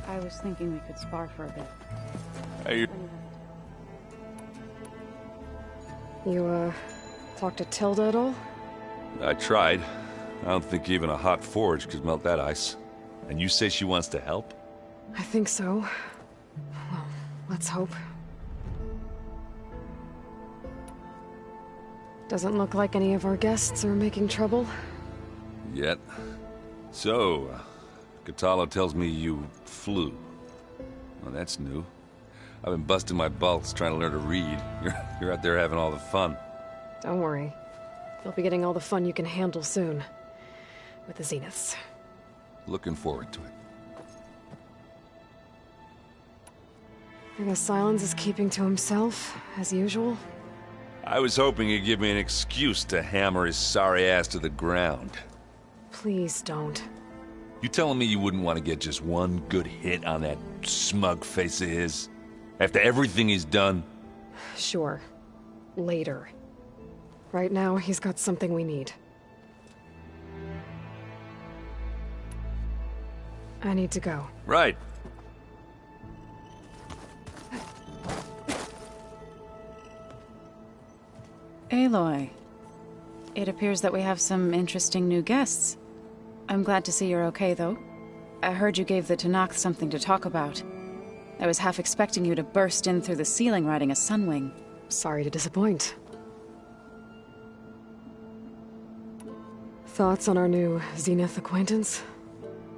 I was thinking we could spar for a bit. Hey, You, talked to Tilda at all? I tried. I don't think even a hot forge could melt that ice. And you say she wants to help? I think so. Well, let's hope. Doesn't look like any of our guests are making trouble. Yet. So, Kotallo tells me you flew. Well, that's new. I've been busting my balls trying to learn to read. You're out there having all the fun. Don't worry. You'll be getting all the fun you can handle soon. With the Zeniths. Looking forward to it. I guess Sylens is keeping to himself, as usual. I was hoping he'd give me an excuse to hammer his sorry ass to the ground. Please don't. You telling me you wouldn't want to get just one good hit on that smug face of his? After everything he's done? Sure. Later. Right now, he's got something we need. I need to go. Right. Aloy, it appears that we have some interesting new guests. I'm glad to see you're okay, though. I heard you gave the Tenakth something to talk about. I was half expecting you to burst in through the ceiling riding a Sunwing. Sorry to disappoint. Thoughts on our new Zenith acquaintance?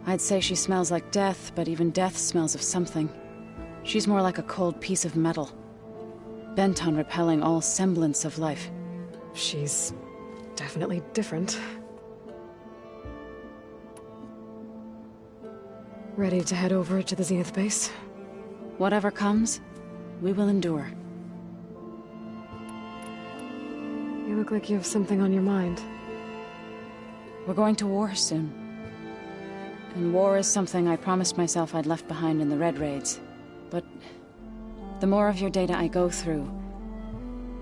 I'd say she smells like death, but even death smells of something. She's more like a cold piece of metal, bent on repelling all semblance of life. She's definitely different. Ready to head over to the Zenith base? Whatever comes, we will endure. You look like you have something on your mind. We're going to war soon. And war is something I promised myself I'd left behind in the Red Raids. But the more of your data I go through,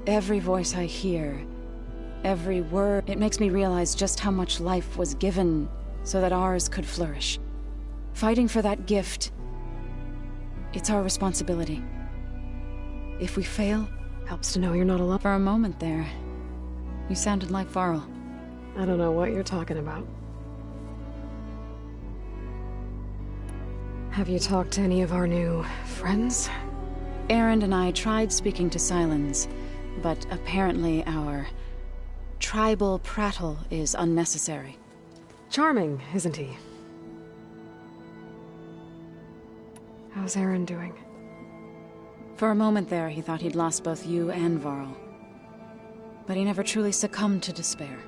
every voice I hear, every word, it makes me realize just how much life was given so that ours could flourish. Fighting for that gift, it's our responsibility. If we fail... Helps to know you're not alone. For a moment there, you sounded like Varl. I don't know what you're talking about. Have you talked to any of our new friends? Erend and I tried speaking to Sylens, but apparently our tribal prattle is unnecessary. Charming, isn't he? How's Erend doing? For a moment there, he thought he'd lost both you and Varl. But he never truly succumbed to despair.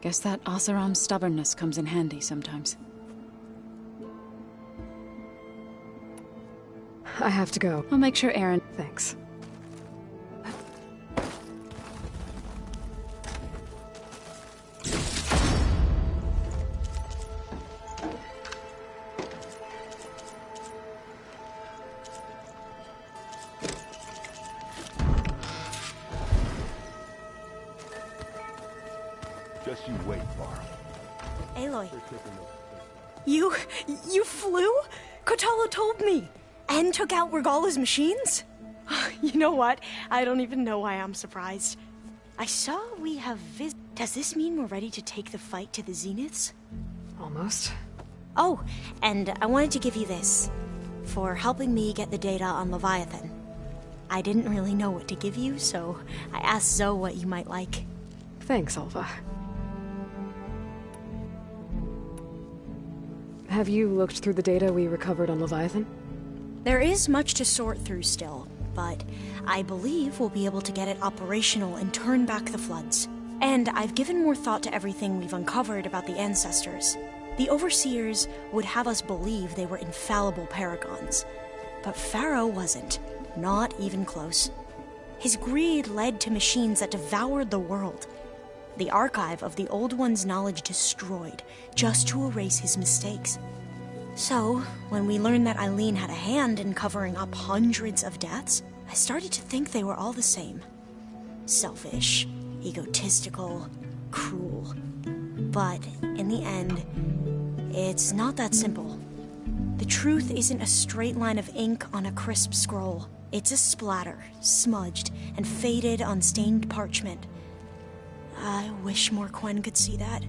Guess that Oseram's stubbornness comes in handy sometimes. I have to go. I'll make sure Erend... Thanks. Just you wait, Varl. Aloy. You flew? Kotallo told me! And took out Regalla's machines? You know what? I don't even know why I'm surprised. I saw we have Does this mean we're ready to take the fight to the Zeniths? Almost. Oh, and I wanted to give you this. For helping me get the data on Leviathan. I didn't really know what to give you, so I asked Zoe what you might like. Thanks, Alva. Have you looked through the data we recovered on Leviathan? There is much to sort through still, but I believe we'll be able to get it operational and turn back the floods. And I've given more thought to everything we've uncovered about the ancestors. The Overseers would have us believe they were infallible paragons. But Pharaoh wasn't. Not even close. His greed led to machines that devoured the world. The archive of the Old One's knowledge destroyed, just to erase his mistakes. So, when we learned that Eileen had a hand in covering up hundreds of deaths, I started to think they were all the same. Selfish, egotistical, cruel. But, in the end, it's not that simple. The truth isn't a straight line of ink on a crisp scroll. It's a splatter, smudged and faded on stained parchment. I wish more Quen could see that,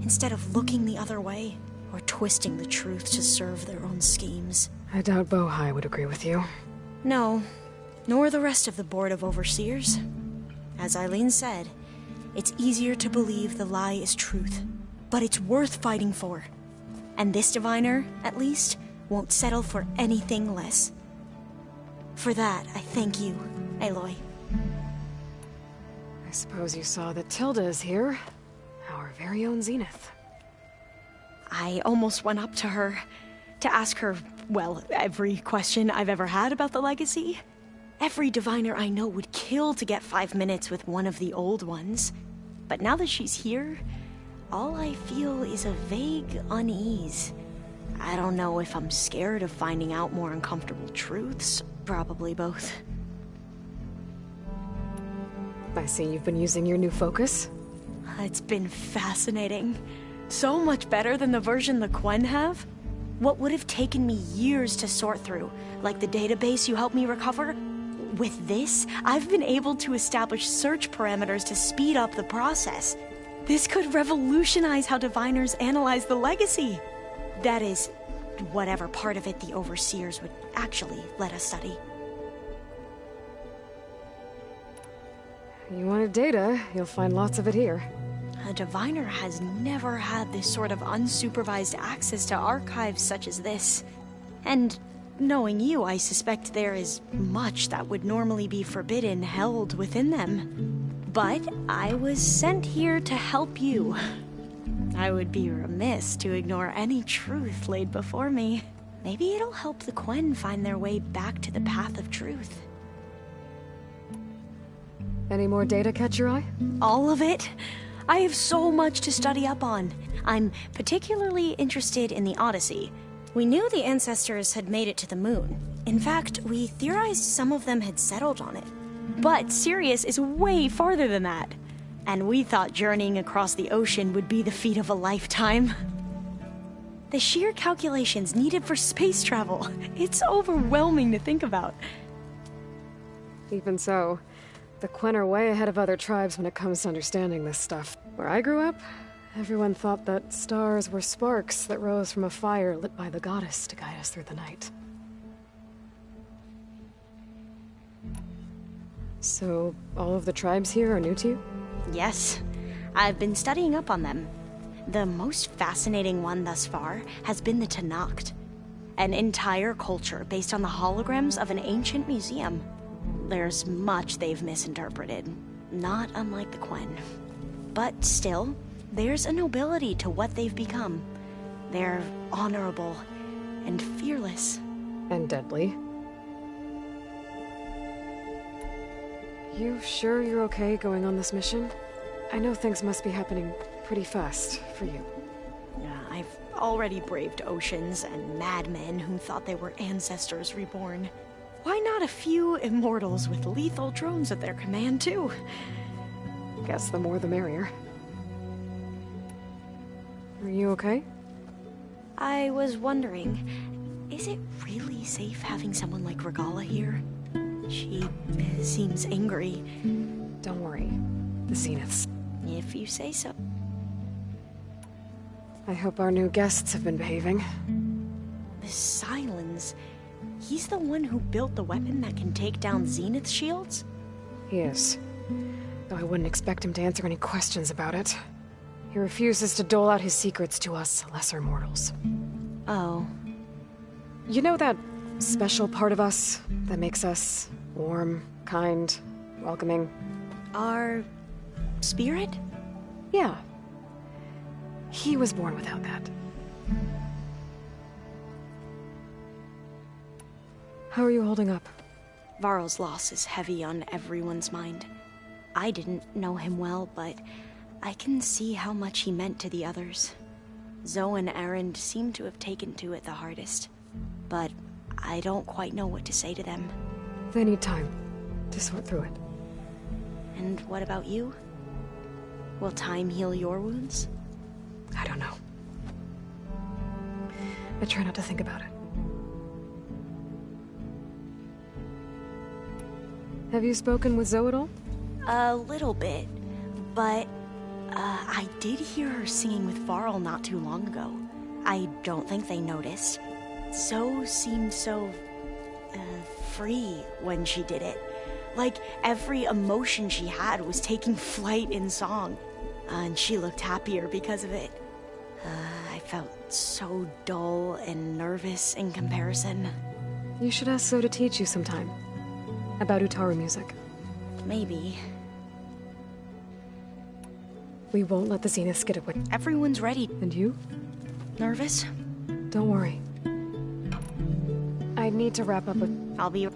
instead of looking the other way, or twisting the truth to serve their own schemes. I doubt Bohai would agree with you. No, nor the rest of the Board of Overseers. As Eileen said, it's easier to believe the lie is truth, but it's worth fighting for. And this diviner, at least, won't settle for anything less. For that, I thank you, Aloy. I suppose you saw that Tilda is here. Our very own Zenith. I almost went up to her to ask her, well, every question I've ever had about the legacy. Every diviner I know would kill to get 5 minutes with one of the old ones. But now that she's here, all I feel is a vague unease. I don't know if I'm scared of finding out more uncomfortable truths. Probably both. I see you've been using your new focus. It's been fascinating. So much better than the version the Quen have. What would have taken me years to sort through, like the database you helped me recover, with this, I've been able to establish search parameters to speed up the process. This could revolutionize how diviners analyze the legacy. That is, whatever part of it the Overseers would actually let us study. You wanted data, you'll find lots of it here. A diviner has never had this sort of unsupervised access to archives such as this. And knowing you, I suspect there is much that would normally be forbidden held within them. But I was sent here to help you. I would be remiss to ignore any truth laid before me. Maybe it'll help the Quen find their way back to the path of truth. Any more data catch your eye? All of it? I have so much to study up on. I'm particularly interested in the Odyssey. We knew the ancestors had made it to the moon. In fact, we theorized some of them had settled on it. But Sirius is way farther than that. And we thought journeying across the ocean would be the feat of a lifetime. The sheer calculations needed for space travel, it's overwhelming to think about. Even so, the Quen are way ahead of other tribes when it comes to understanding this stuff. Where I grew up, everyone thought that stars were sparks that rose from a fire lit by the goddess to guide us through the night. So, all of the tribes here are new to you? Yes, I've been studying up on them. The most fascinating one thus far has been the Tenakth, an entire culture based on the holograms of an ancient museum. There's much they've misinterpreted, not unlike the Quen. But still, there's a nobility to what they've become. They're honorable and fearless. And deadly. You sure you're okay going on this mission? I know things must be happening pretty fast for you. I've already braved oceans and madmen who thought they were ancestors reborn. Why not a few immortals with lethal drones at their command, too? Guess the more the merrier. Are you okay? I was wondering, is it really safe having someone like Regalla here? She seems angry. Don't worry. The Zeniths. If you say so. I hope our new guests have been behaving. The Sylens. He's the one who built the weapon that can take down Zenith shields? He is. Though I wouldn't expect him to answer any questions about it. He refuses to dole out his secrets to us lesser mortals. Oh. You know that special part of us that makes us warm, kind, welcoming? Our spirit? Yeah. He was born without that. How are you holding up? Varl's loss is heavy on everyone's mind. I didn't know him well, but I can see how much he meant to the others. Zoe and Erend seem to have taken to it the hardest, but I don't quite know what to say to them. They need time to sort through it. And what about you? Will time heal your wounds? I don't know. I try not to think about it. Have you spoken with Zoe at all? A little bit, but I did hear her singing with Varl not too long ago. I don't think they noticed. Zoe seemed so free when she did it. Like every emotion she had was taking flight in song. And she looked happier because of it. I felt so dull and nervous in comparison. You should ask Zoe to teach you sometime. About Utaru music. Maybe. We won't let the Zeniths get away. Everyone's ready. And you? Nervous? Don't worry. I need to wrap up with... I'll be...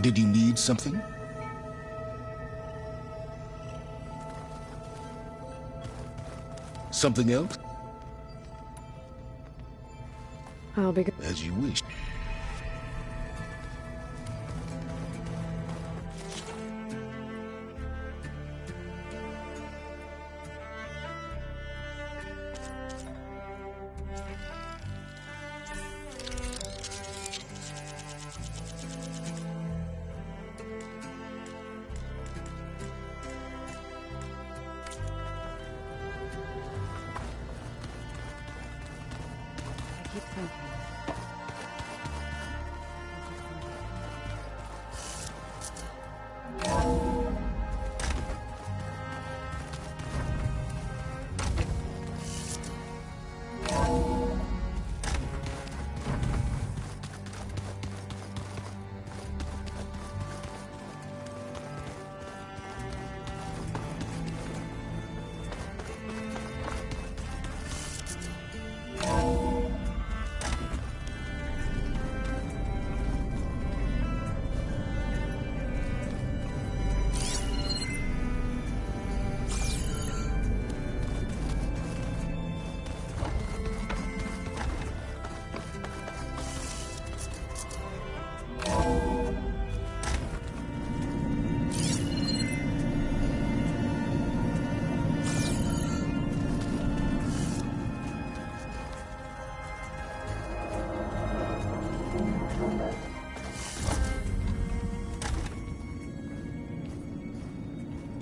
Did you need something? Something else? I'll be good. As you wish. Keep thinking.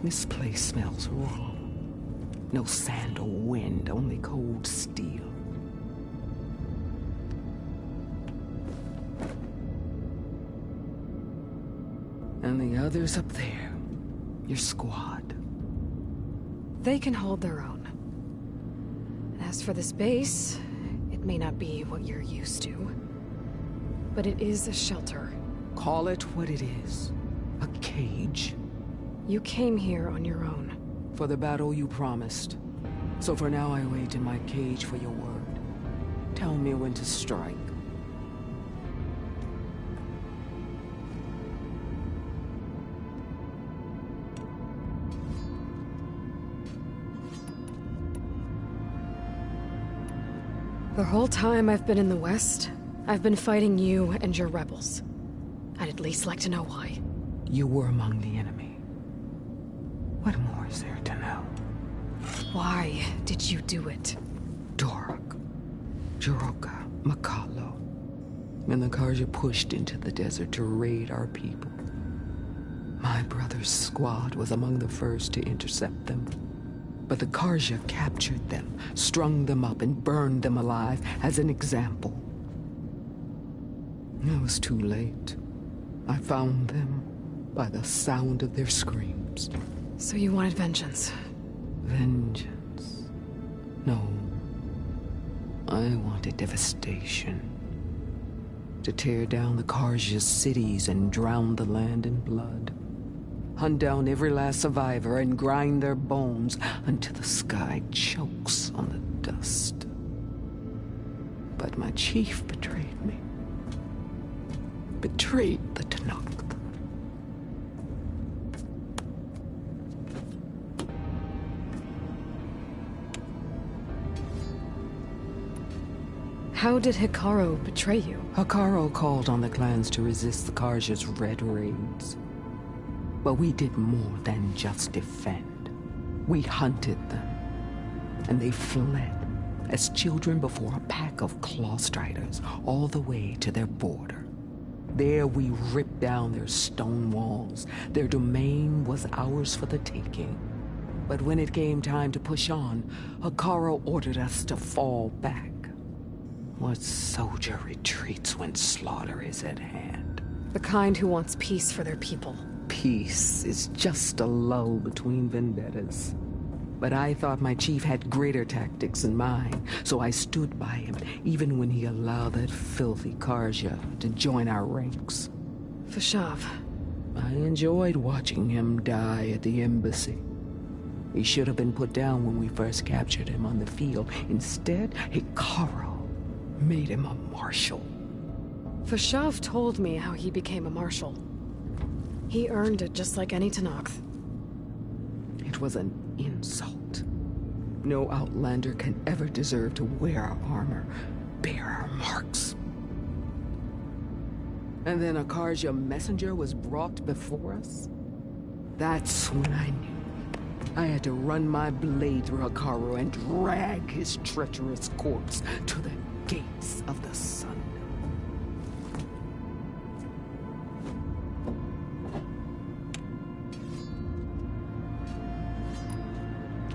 This place smells wrong. No sand or wind, only cold steel. And the others up there, your squad. They can hold their own. As for this base, it may not be what you're used to, but it is a shelter. Call it what it is. A cage. You came here on your own. For the battle you promised. So for now I wait in my cage for your word. Tell me when to strike. The whole time I've been in the West, I've been fighting you and your rebels. I'd at least like to know why. You were among the enemy. What more is there to know? Why did you do it? Dorok, Jiroka, Makalo, and the Karja pushed into the desert to raid our people. My brother's squad was among the first to intercept them. But the Karja captured them, strung them up, and burned them alive as an example. It was too late. I found them by the sound of their screams. So you wanted vengeance? Vengeance? No. I wanted devastation. To tear down the Karja's cities and drown the land in blood. Hunt down every last survivor and grind their bones until the sky chokes on the dust. But my chief betrayed me. Betrayed the Tenakth. How did Hikaru betray you? Hikaru called on the clans to resist the Karja's red raids. But we did more than just defend. We hunted them, and they fled as children before a pack of Clawstriders all the way to their border. There we ripped down their stone walls. Their domain was ours for the taking. But when it came time to push on, Hikaru ordered us to fall back. What soldier retreats when slaughter is at hand? The kind who wants peace for their people. Peace is just a lull between vendettas. But I thought my chief had greater tactics in mind, so I stood by him, even when he allowed that filthy Karja to join our ranks. Fashav. I enjoyed watching him die at the embassy. He should have been put down when we first captured him on the field. Instead, Hikaru made him a marshal. Fashav told me how he became a marshal. He earned it just like any Tenakth. It was an insult. No Outlander can ever deserve to wear our armor, bear our marks. And then a Karja messenger was brought before us? That's when I knew. I had to run my blade through Hikaru and drag his treacherous corpse to the gates of the sun.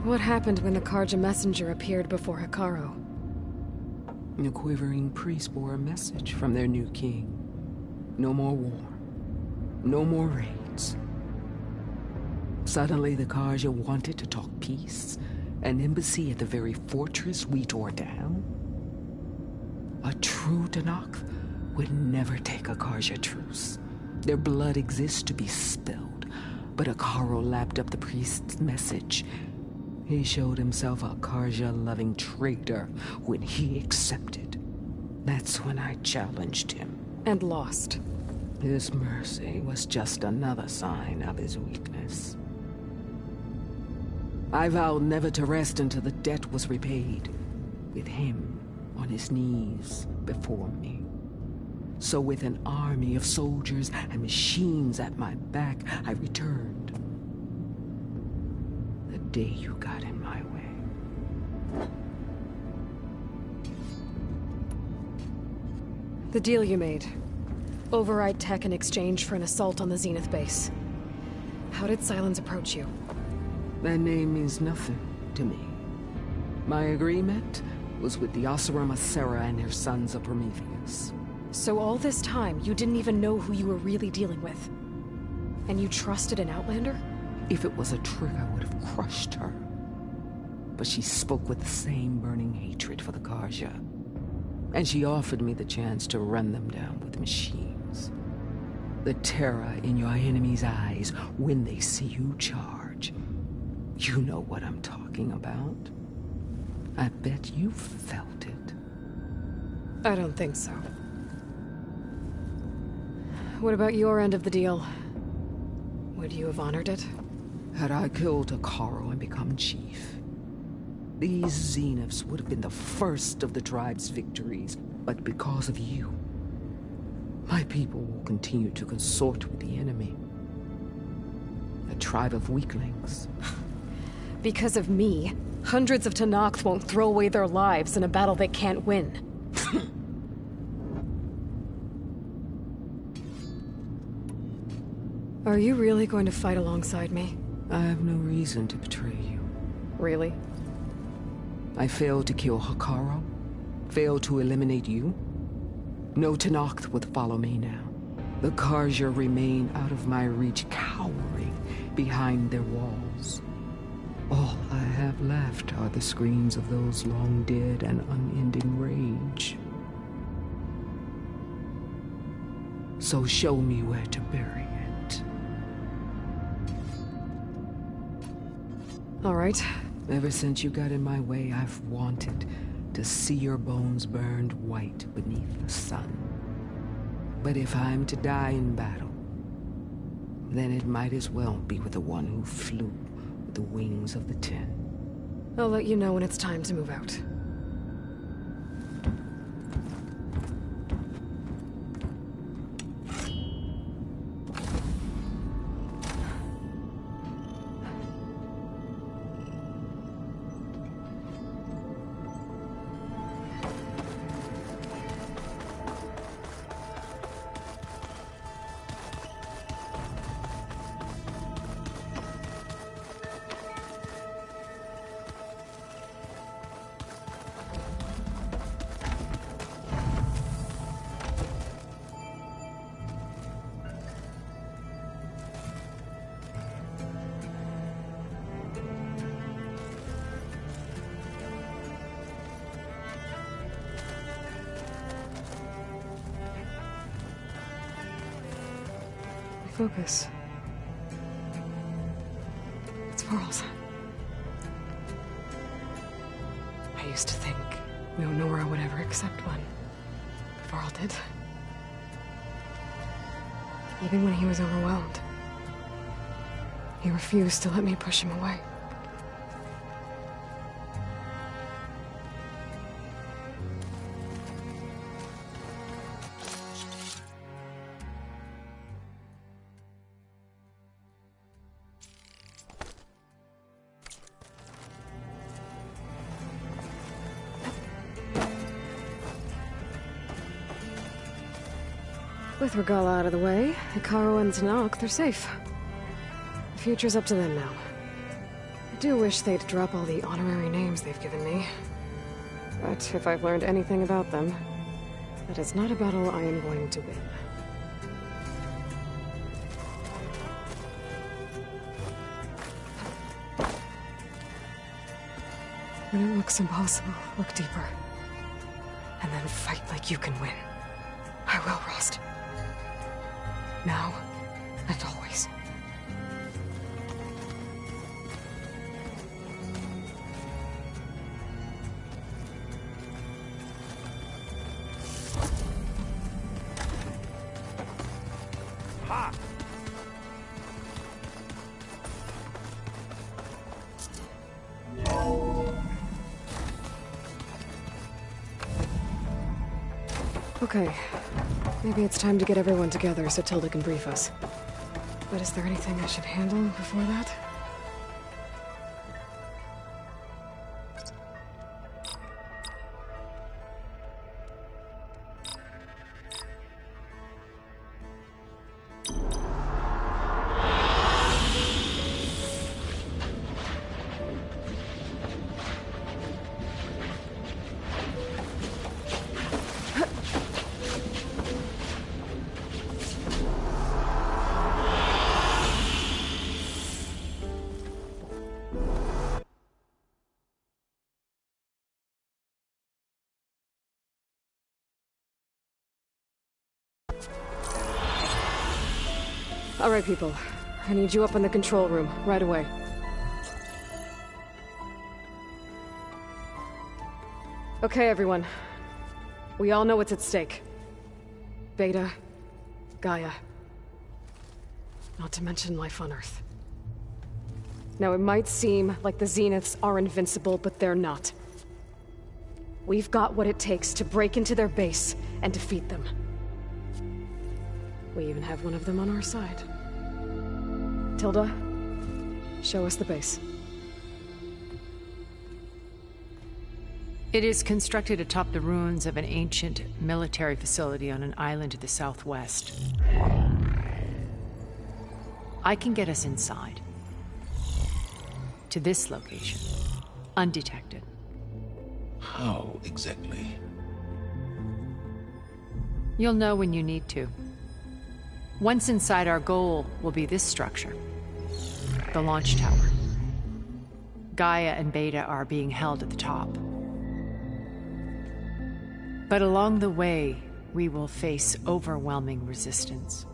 What happened when the Karja messenger appeared before Hikaru? The quivering priest bore a message from their new king. No more war. No more raids. Suddenly the Karja wanted to talk peace. An embassy at the very fortress we tore down? A true Tenakth would never take a Karja truce. Their blood exists to be spilled. But Hikaru lapped up the priest's message. He showed himself a Karja-loving traitor when he accepted. That's when I challenged him. And lost. His mercy was just another sign of his weakness. I vowed never to rest until the debt was repaid, with him on his knees before me. So with an army of soldiers and machines at my back, I returned. The day you got in my way. The deal you made. Override tech in exchange for an assault on the Zenith base. How did Sylens approach you? That name means nothing to me. My agreement was with the Oseram Asera and her sons of Prometheus. So all this time, you didn't even know who you were really dealing with? And you trusted an Outlander? If it was a trick, I would have crushed her. But she spoke with the same burning hatred for the Karja. And she offered me the chance to run them down with machines. The terror in your enemy's eyes when they see you charge. You know what I'm talking about. I bet you felt it. I don't think so. What about your end of the deal? Would you have honored it? Had I killed Hikaru and become chief, these Zeniths would have been the first of the tribe's victories. But because of you, my people will continue to consort with the enemy. A tribe of weaklings. Because of me, hundreds of Tenakth won't throw away their lives in a battle they can't win. Are you really going to fight alongside me? I have no reason to betray you. Really? I failed to kill Hikaru, failed to eliminate you. No Tenakth would follow me now. The Karja remain out of my reach, cowering behind their walls. All I have left are the screams of those long dead and unending rage. So show me where to bury it. All right. Ever since you got in my way, I've wanted to see your bones burned white beneath the sun. But if I'm to die in battle, then it might as well be with the one who flew with the wings of the Ten. I'll let you know when it's time to move out. Focus. It's Varl's. I used to think no Nora would ever accept one. But Varl did. Even when he was overwhelmed. He refused to let me push him away. With Regalla out of the way, Hekarro and Tenakth, they're safe. The future's up to them now. I do wish they'd drop all the honorary names they've given me. But if I've learned anything about them, that is not a battle I am going to win. When it looks impossible, look deeper. And then fight like you can win. I will, Rost. Now, and always. Ha! Okay. Maybe it's time to get everyone together so Tilda can brief us. But is there anything I should handle before that? All right, people. I need you up in the control room, right away. Okay, everyone. We all know what's at stake. Beta, Gaia. Not to mention life on Earth. Now, it might seem like the Zeniths are invincible, but they're not. We've got what it takes to break into their base and defeat them. We even have one of them on our side. Tilda, show us the base. It is constructed atop the ruins of an ancient military facility on an island to the southwest. I can get us inside. To this location. Undetected. How exactly? You'll know when you need to. Once inside, our goal will be this structure. The launch tower. Gaia and Beta are being held at the top. But along the way, we will face overwhelming resistance.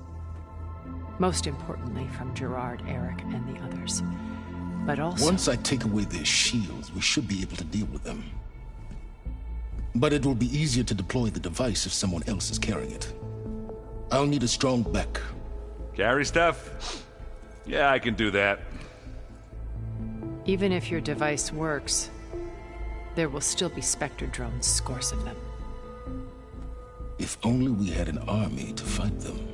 Most importantly from Gerard, Eric, and the others. But also... Once I take away their shields, we should be able to deal with them. But it will be easier to deploy the device if someone else is carrying it. I'll need a strong back. Carry stuff? Yeah, I can do that. Even if your device works, there will still be Spectre drones, scores of them. If only we had an army to fight them.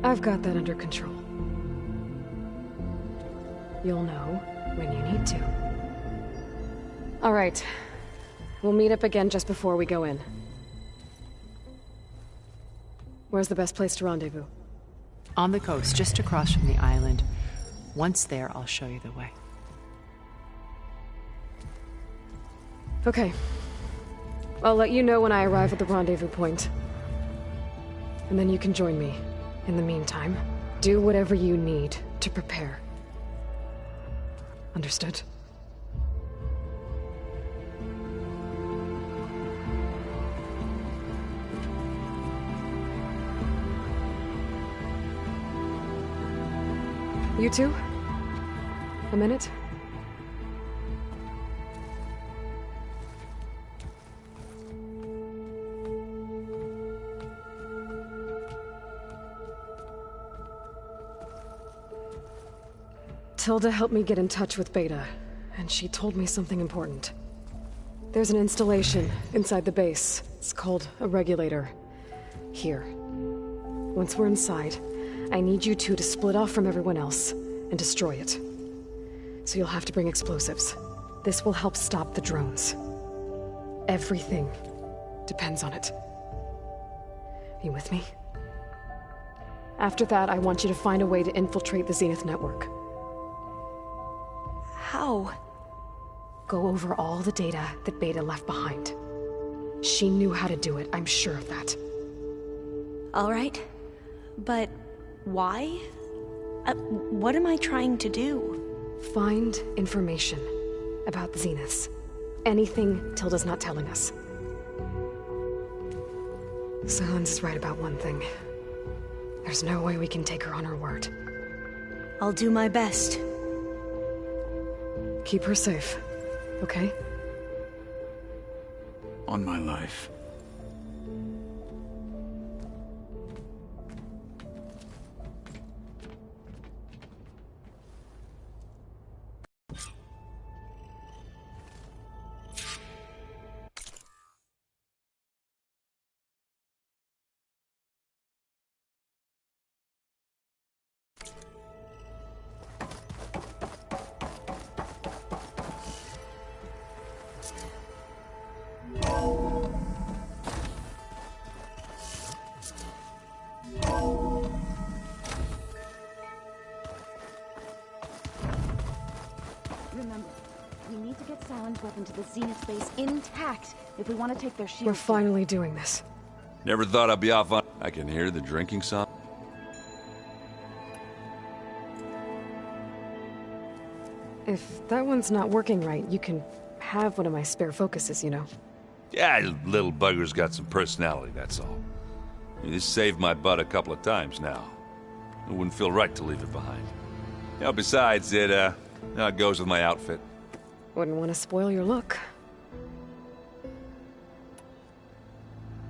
I've got that under control. You'll know when you need to. All right. We'll meet up again just before we go in. Where's the best place to rendezvous? On the coast, just across from the island. Once there, I'll show you the way. Okay. I'll let you know when I arrive at the rendezvous point. And then you can join me. In the meantime, do whatever you need to prepare. Understood? You two? A minute? Tilda helped me get in touch with Beta, and she told me something important. There's an installation inside the base. It's called a regulator. Here. Once we're inside, I need you two to split off from everyone else and destroy it. So you'll have to bring explosives. This will help stop the drones. Everything depends on it. You with me? After that, I want you to find a way to infiltrate the Zenith network. How? Go over all the data that Beta left behind. She knew how to do it, I'm sure of that. All right. But why? What am I trying to do? Find information about the Zeniths. Anything Tilda's not telling us. Sylens is right about one thing. There's no way we can take her on her word. I'll do my best. Keep her safe, okay? On my life. Remember, we need to get Sylens' weapon to the Zenith base intact if we want to take their shields. We're finally doing this. Never thought I'd be off on... I can hear the drinking song. If that one's not working right, you can have one of my spare focuses, you know. Yeah, little bugger's got some personality, that's all. This saved my butt a couple of times now. It wouldn't feel right to leave it behind. You know, besides, it goes with my outfit. Wouldn't want to spoil your look.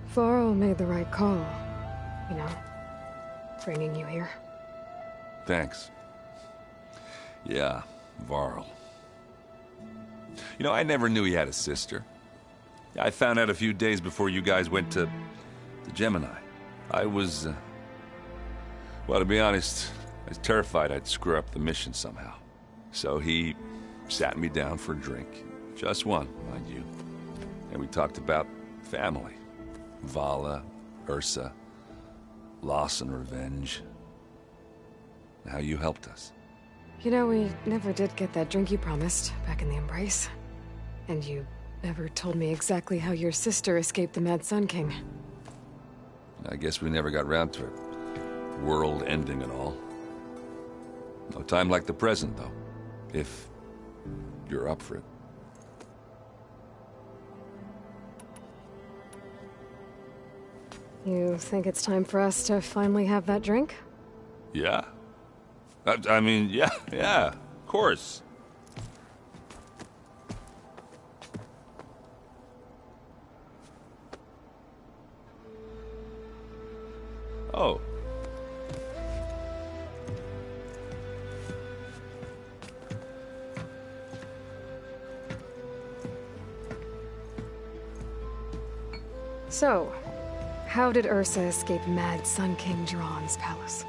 Varl made the right call, you know, bringing you here. Thanks. Yeah, Varl. You know, I never knew he had a sister. I found out a few days before you guys went to Gemini. I was, well, to be honest, I was terrified I'd screw up the mission somehow. So he sat me down for a drink. Just one, mind you. And we talked about family. Vala, Ursa, loss and revenge. And how you helped us. You know, we never did get that drink you promised back in the Embrace. And you never told me exactly how your sister escaped the Mad Sun King. I guess we never got round to it. World ending and all. No time like the present, though. If you're up for it. You think it's time for us to finally have that drink? Yeah. I mean, yeah, of course. Oh. So, how did Ursa escape Mad Sun King Jiran's palace?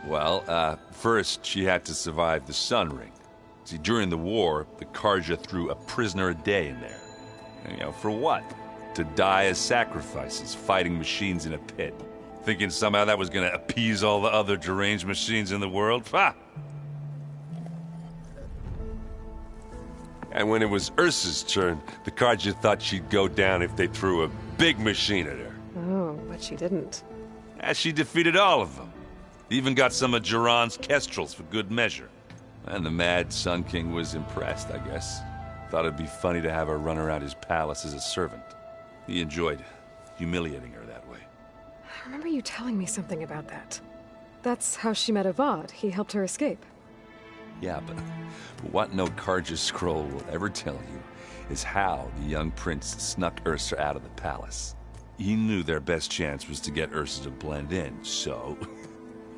Well, first she had to survive the Sun Ring. See, during the war, the Carja threw a prisoner a day in there. And, you know, for what? To die as sacrifices, fighting machines in a pit. Thinking somehow that was gonna appease all the other deranged machines in the world? Ha! And when it was Ursa's turn, the Carja thought she'd go down if they threw a big machine at her. Oh, but she didn't. And she defeated all of them. Even got some of Jiran's kestrels for good measure. And the Mad Sun King was impressed, I guess. Thought it'd be funny to have her run around his palace as a servant. He enjoyed humiliating her that way. I remember you telling me something about that. That's how she met Avad. He helped her escape. Yeah, but what no Carja's scroll will ever tell you is how the young prince snuck Ursa out of the palace. He knew their best chance was to get Ursa to blend in, so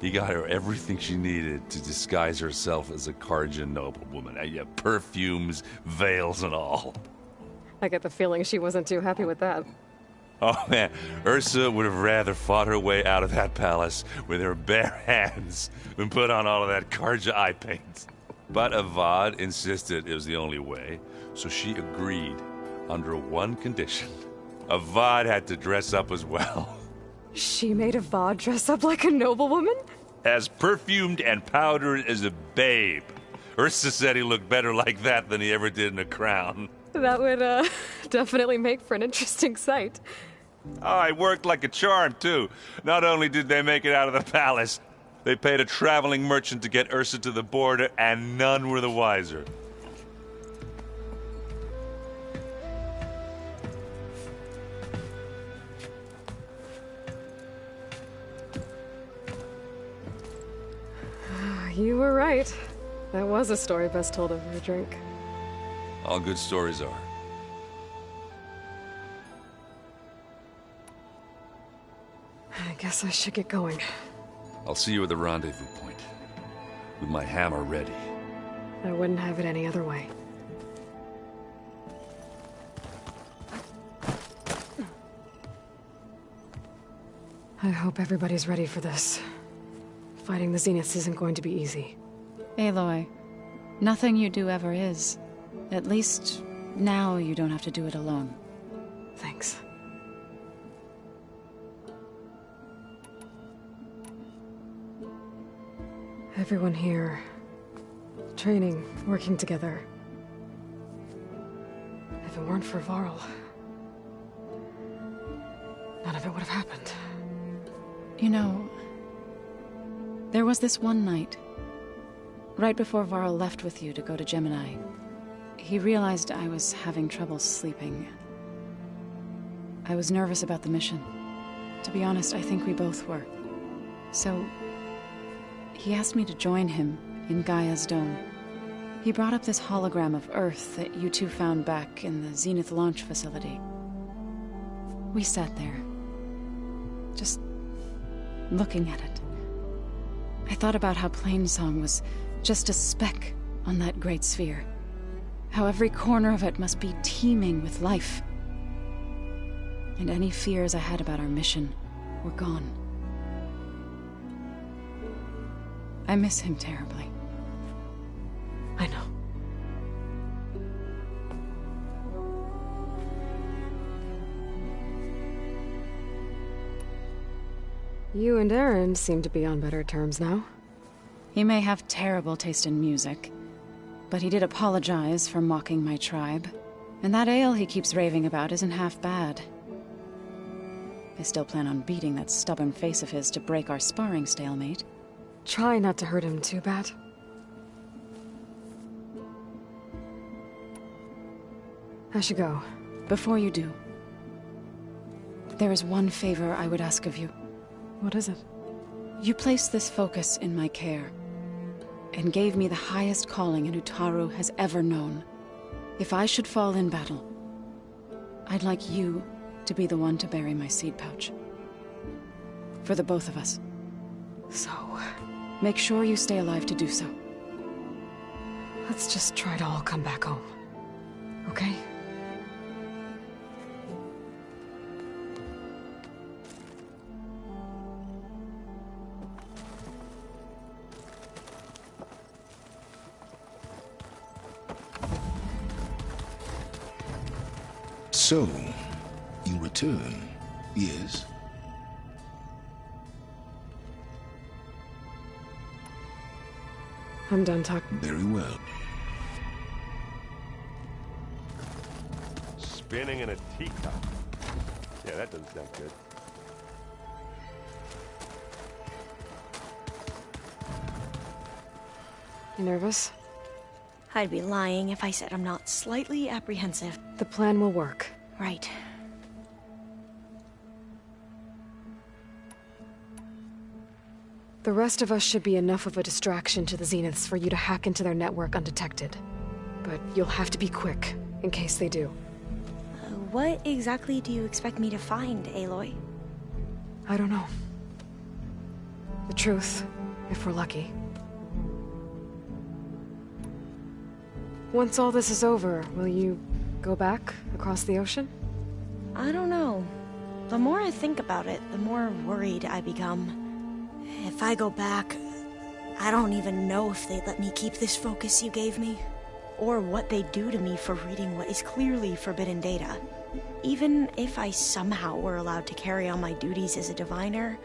he got her everything she needed to disguise herself as a Carja noblewoman. Yeah, perfumes, veils, and all. I get the feeling she wasn't too happy with that. Oh man, Ursa would have rather fought her way out of that palace with her bare hands than put on all of that Carja eye paint. But Avad insisted it was the only way, so she agreed under one condition. Avad had to dress up as well. She made Avad dress up like a noblewoman? As perfumed and powdered as a babe. Ursa said he looked better like that than he ever did in a crown. That would, definitely make for an interesting sight. Oh, it worked like a charm, too. Not only did they make it out of the palace, they paid a traveling merchant to get Ursa to the border, and none were the wiser. You were right. That was a story best told over a drink. All good stories are. I guess I should get going. I'll see you at the rendezvous point, with my hammer ready. I wouldn't have it any other way. I hope everybody's ready for this. Fighting the Zeniths isn't going to be easy. Aloy, nothing you do ever is. At least, now you don't have to do it alone. Thanks. Everyone here, training, working together. If it weren't for Varl, none of it would have happened. You know, there was this one night, right before Varl left with you to go to Gemini. He realized I was having trouble sleeping. I was nervous about the mission. To be honest, I think we both were. So he asked me to join him in Gaia's dome. He brought up this hologram of Earth that you two found back in the Zenith launch facility. We sat there, just looking at it. I thought about how Plainsong was just a speck on that great sphere. How every corner of it must be teeming with life. And any fears I had about our mission were gone. I miss him terribly. I know. You and Aaron seem to be on better terms now. He may have terrible taste in music, but he did apologize for mocking my tribe. And that ale he keeps raving about isn't half bad. I still plan on beating that stubborn face of his to break our sparring stalemate. Try not to hurt him too bad. I should go. Before you do, there is one favor I would ask of you. What is it? You placed this focus in my care, and gave me the highest calling an Utaru has ever known. If I should fall in battle, I'd like you to be the one to bury my seed pouch. For the both of us. So, make sure you stay alive to do so. let's just try to all come back home. Okay? So, you return, yes? I'm done talking. Very well. Spinning in a teacup. Yeah, that doesn't sound good. You nervous? I'd be lying if I said I'm not slightly apprehensive. The plan will work. Right. The rest of us should be enough of a distraction to the Zeniths for you to hack into their network undetected. But you'll have to be quick, in case they do. What exactly do you expect me to find, Aloy? I don't know. The truth, if we're lucky. Once all this is over, will you go back across the ocean? I don't know. The more I think about it, the more worried I become. If I go back, I don't even know if they'd let me keep this focus you gave me, or what they'd do to me for reading what is clearly forbidden data. Even if I somehow were allowed to carry on my duties as a diviner,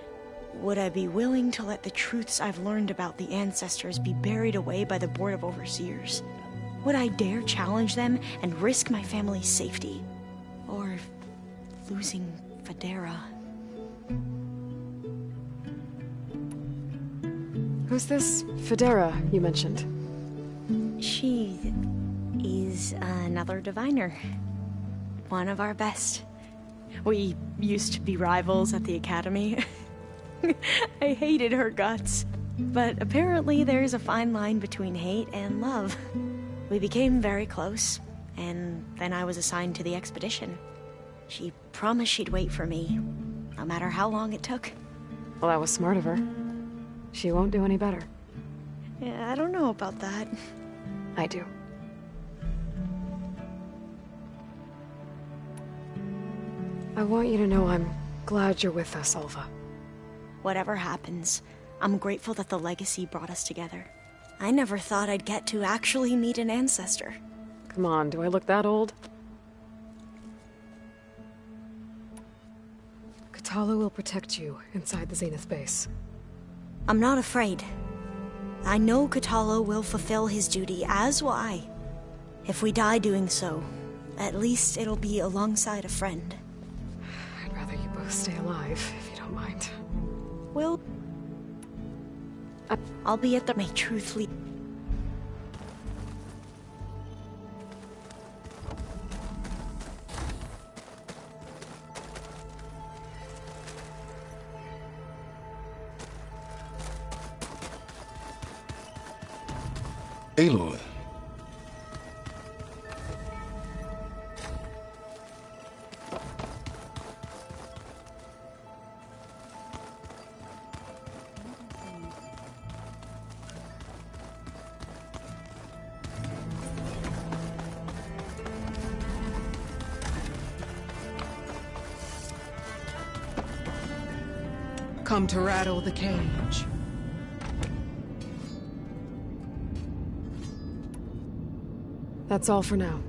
would I be willing to let the truths I've learned about the ancestors be buried away by the Board of Overseers? Would I dare challenge them and risk my family's safety? Or losing Federa? Who's this Federa you mentioned? She is another diviner. One of our best. We used to be rivals at the academy. I hated her guts. But apparently there's a fine line between hate and love. We became very close, and then I was assigned to the expedition. She promised she'd wait for me, no matter how long it took. Well, that was smart of her. She won't do any better. Yeah, I don't know about that. I do. I want you to know I'm glad you're with us, Alva. Whatever happens, I'm grateful that the legacy brought us together. I never thought I'd get to actually meet an ancestor. Come on, do I look that old? Kotallo will protect you inside the Zenith base. I'm not afraid. I know Kotallo will fulfill his duty, as will I. If we die doing so, at least it'll be alongside a friend. I'd rather you both stay alive, if you don't mind. Well, I'll be at the may truth lead. Aloy. Come to rattle the cage. That's all for now.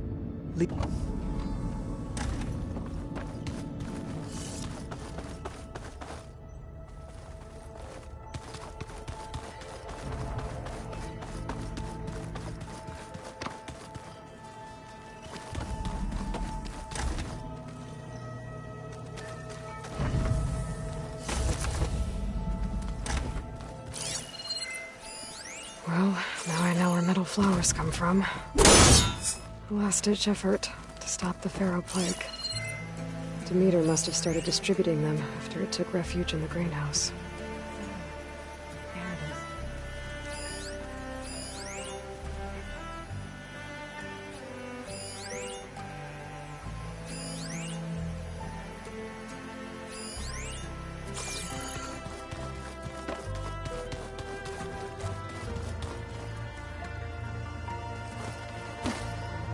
Well, now I know where metal flowers come from. A last-ditch effort to stop the Pharaoh Plague. Demeter must have started distributing them after it took refuge in the greenhouse. There it is.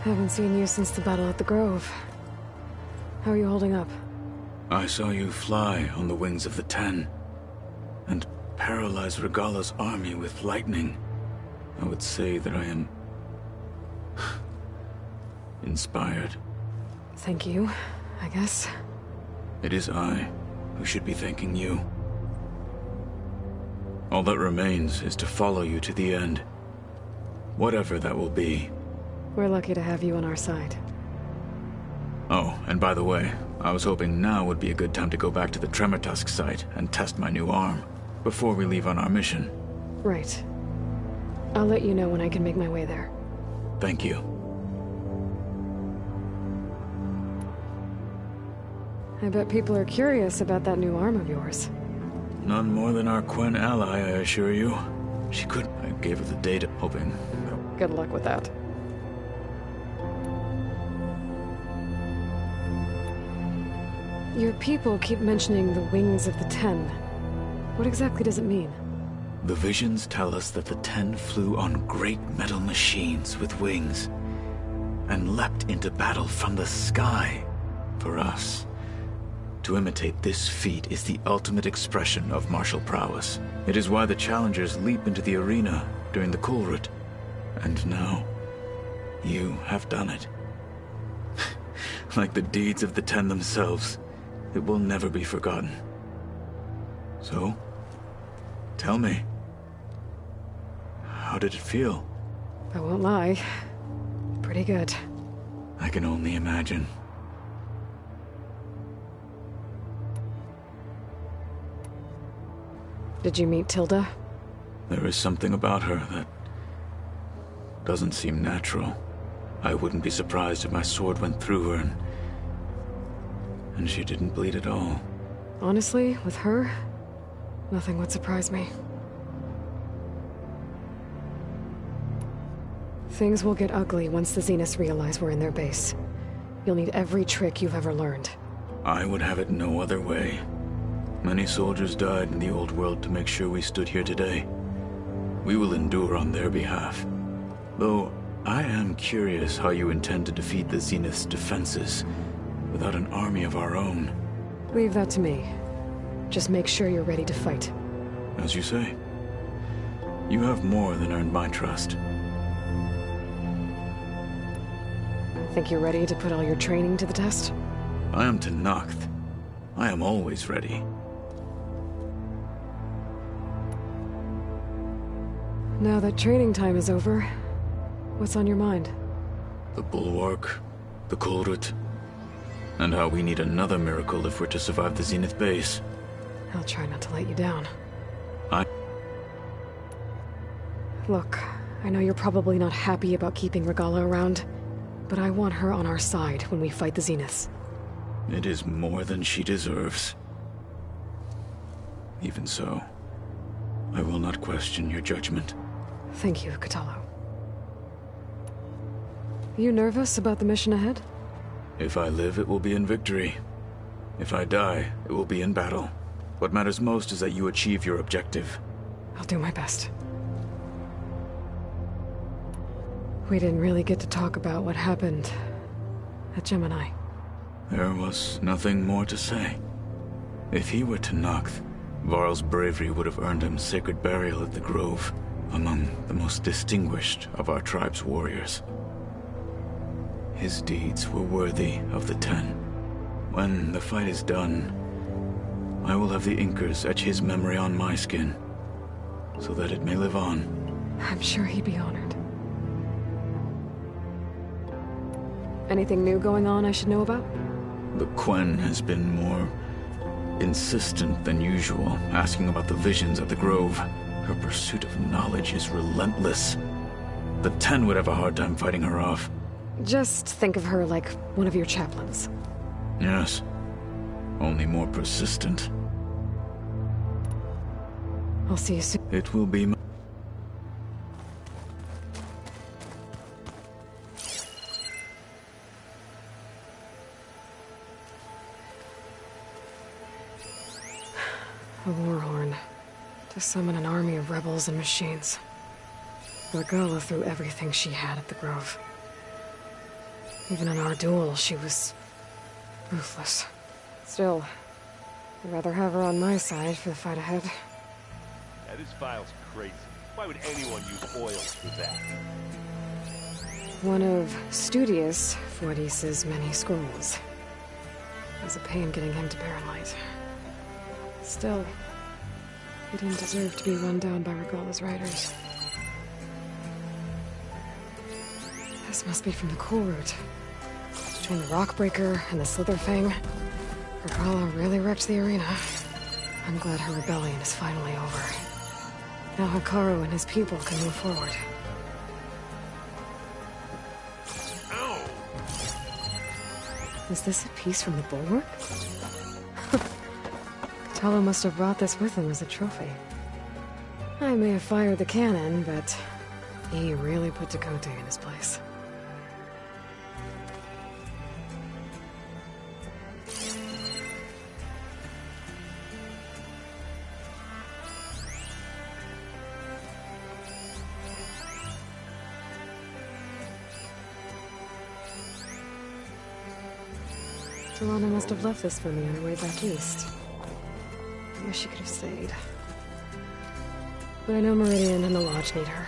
Haven't seen you since the battle at the Grove. How are you holding up? I saw you fly on the wings of the Ten, and paralyze Regalla's army with lightning. I would say that I am inspired. Thank you, I guess. It is I who should be thanking you. All that remains is to follow you to the end. Whatever that will be. We're lucky to have you on our side. Oh, and by the way, I was hoping now would be a good time to go back to the Tremortusk site and test my new arm, before we leave on our mission. Right. I'll let you know when I can make my way there. Thank you. I bet people are curious about that new arm of yours. None more than our Quen ally, I assure you. She could. I gave her the data, hoping. Good luck with that. Your people keep mentioning the wings of the Ten. What exactly does it mean? The visions tell us that the Ten flew on great metal machines with wings and leapt into battle from the sky for us. To imitate this feat is the ultimate expression of martial prowess. It is why the challengers leap into the arena during the Kulrut. And now, you have done it. Like the deeds of the Ten themselves, it will never be forgotten. So, tell me, how did it feel? I won't lie. Pretty good. I can only imagine. Did you meet Tilda? There is something about her that doesn't seem natural. I wouldn't be surprised if my sword went through her and she didn't bleed at all. Honestly, with her, nothing would surprise me. Things will get ugly once the Zeniths realize we're in their base. You'll need every trick you've ever learned. I would have it no other way. Many soldiers died in the old world to make sure we stood here today. We will endure on their behalf. Though, I am curious how you intend to defeat the Zenith's defenses without an army of our own. Leave that to me. Just make sure you're ready to fight. As you say. You have more than earned my trust. Think you're ready to put all your training to the test? I am Tenakth. I am always ready. Now that training time is over, what's on your mind? The Bulwark, the Kulrut, and how we need another miracle if we're to survive the Zenith base. I'll try not to let you down. Look, I know you're probably not happy about keeping Regalla around, but I want her on our side when we fight the Zeniths. It is more than she deserves. Even so, I will not question your judgment. Thank you, Kotallo. You nervous about the mission ahead? If I live, it will be in victory. If I die, it will be in battle. What matters most is that you achieve your objective. I'll do my best. We didn't really get to talk about what happened at Gemini. There was nothing more to say. If he were Tenakth, Varl's bravery would have earned him sacred burial at the Grove, among the most distinguished of our tribe's warriors. His deeds were worthy of the Ten. When the fight is done, I will have the Inkers etch his memory on my skin, so that it may live on. I'm sure he'd be honored. Anything new going on I should know about? The Quen has been more insistent than usual, asking about the visions at the Grove. Her pursuit of knowledge is relentless. The Ten would have a hard time fighting her off. Just think of her like one of your chaplains. Yes. Only more persistent. I'll see you soon. It will be A warhorn. To summon an army of rebels and machines. Regalla threw everything she had at the Grove. Even in our duel, she was ruthless. Still, I'd rather have her on my side for the fight ahead. Yeah, this file's crazy. Why would anyone use oil for that? One of Studius Fortis's many scrolls. It was a pain getting him to Baronlight. Still, he didn't deserve to be run down by Regalla's riders. This must be from the Kulrut. Between the Rockbreaker and the Slitherfang, Regalla really wrecked the arena. I'm glad her rebellion is finally over. Now Hekarro and his people can move forward. Ow! Is this a piece from the Bulwark? Kotallo must have brought this with him as a trophy. I may have fired the cannon, but he really put Tekotteh in his place. Talanah must have left this for me on her way back east. I wish she could have stayed. But I know Meridian and the Lodge need her.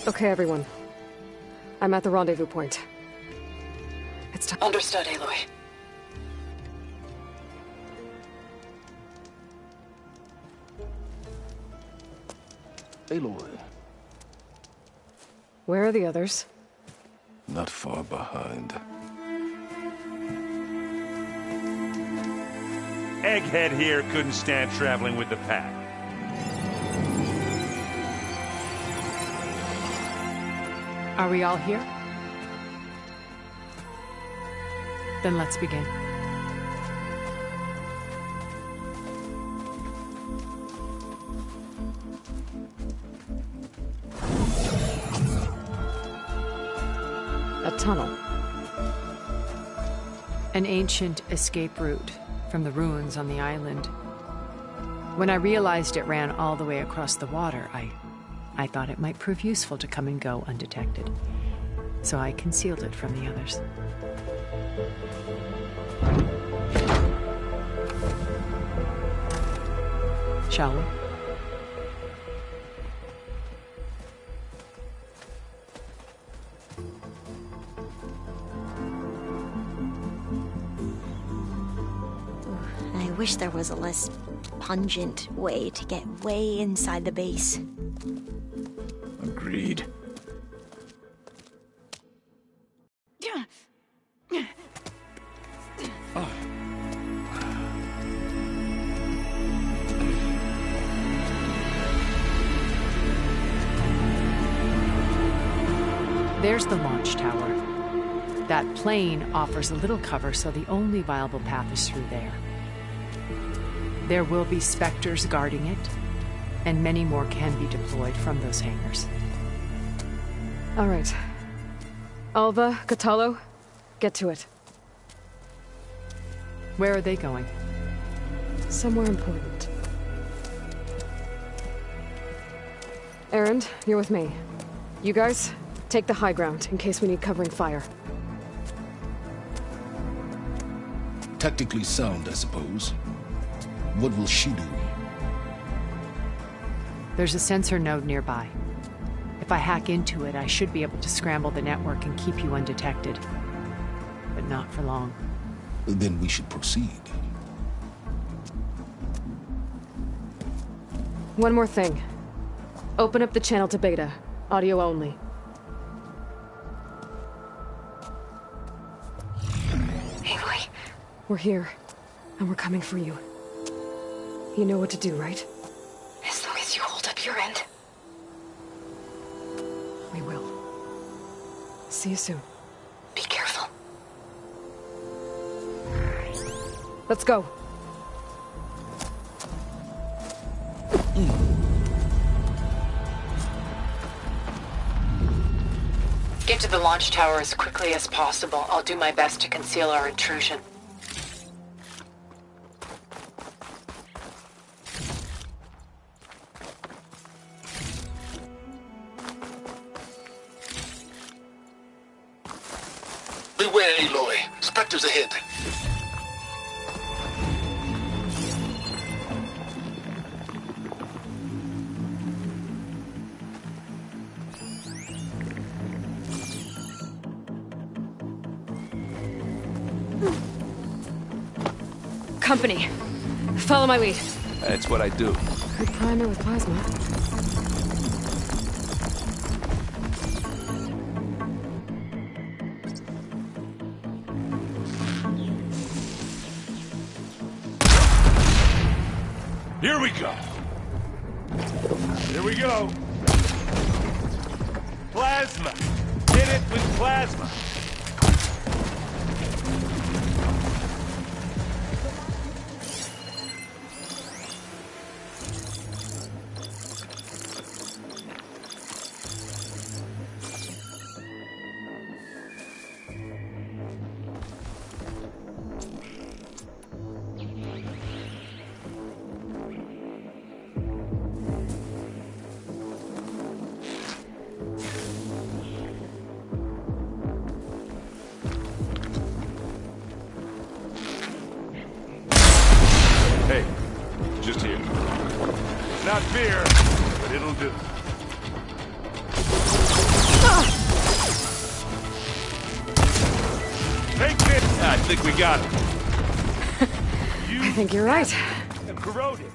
Okay, everyone. I'm at the rendezvous point. It's time. Understood, Aloy. Aloy, Where are the others? not far behind. Egghead here couldn't stand traveling with the pack. Are we all here? Then let's begin. A tunnel. An ancient escape route from the ruins on the island. When I realized it ran all the way across the water, I thought it might prove useful to come and go undetected. So I concealed it from the others. Shall we? I wish there was a less pungent way to get way inside the base. Agreed. There's the launch tower. That plane offers a little cover, so the only viable path is through there. There will be Spectres guarding it, and many more can be deployed from those hangars. All right. Alva, Kotallo, get to it. Where are they going? Somewhere important. Erend, you're with me. You guys, take the high ground in case we need covering fire. Tactically sound, I suppose. What will she do? There's a sensor node nearby. If I hack into it, I should be able to scramble the network and keep you undetected. But not for long. Then we should proceed. One more thing. Open up the channel to Beta. Audio only. Aloy, we're here, and we're coming for you. You know what to do, right? As long as you hold up your end. We will. See you soon. Be careful. Let's go. Get to the launch tower as quickly as possible. I'll do my best to conceal our intrusion. Beware, Aloy. Spectres ahead. Company. Follow my lead. That's what I do. Good primer with plasma. Here we go. Here we go. Plasma. Hit it with plasma. Hey, just here. Not fear, but it'll do. think we got it. I think you're right. Corroded.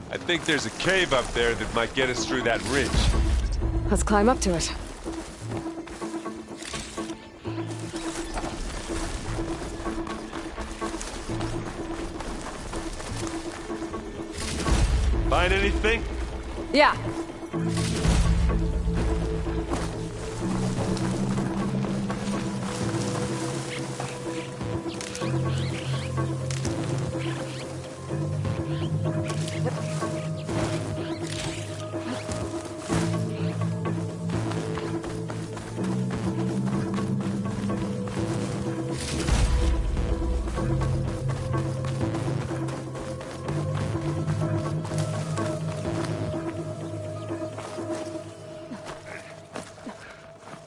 I think there's a cave up there that might get us through that ridge. Let's climb up to it. Find anything? Yeah.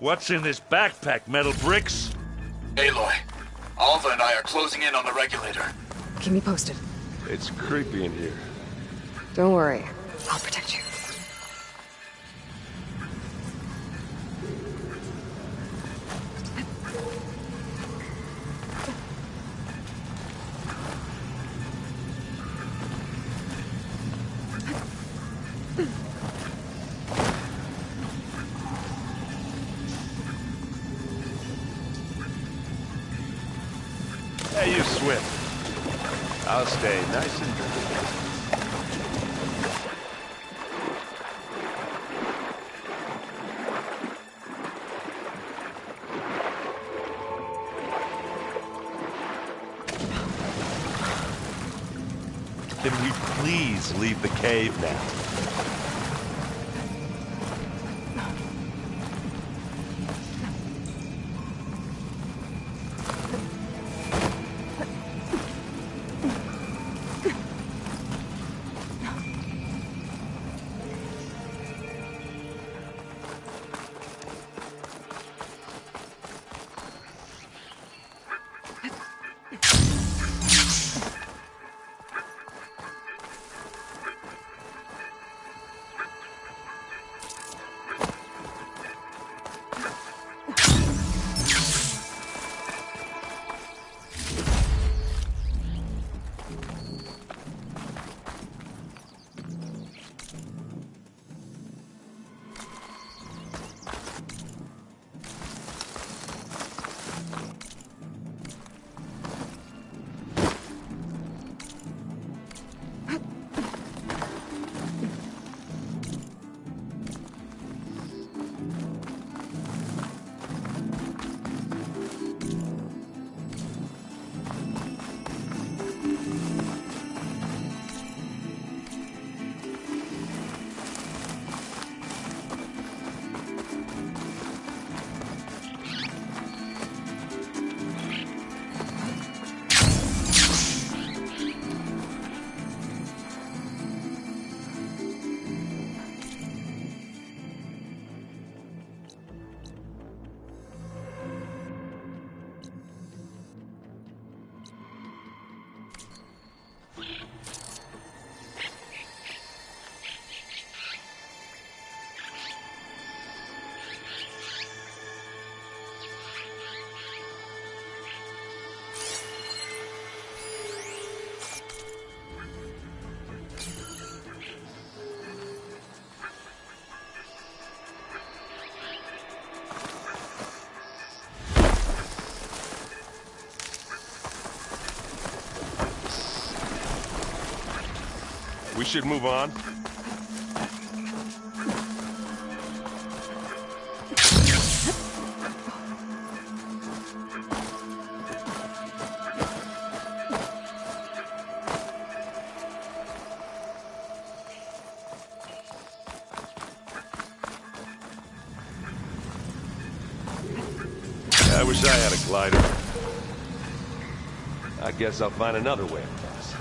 What's in this backpack, metal bricks? Aloy, Alva and I are closing in on the regulator. Keep me posted. It's creepy in here. Don't worry. I'll protect you. Hey, you swim. I'll stay nice and dry. Can we please leave the cave now? We should move on. I wish I had a glider. I guess I'll find another way across.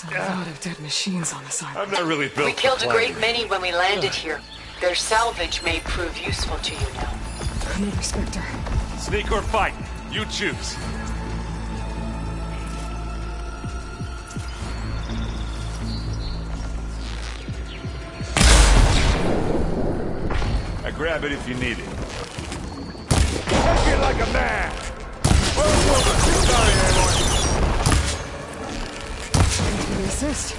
There's a lot of dead machines on this island. I'm not really built We killed for a great climbing. many when we landed here. Their salvage may prove useful to you now. Another Spectre. Sneak or fight, you choose. I grab it if you need it. Take it like a man! Sorry, Give me assist.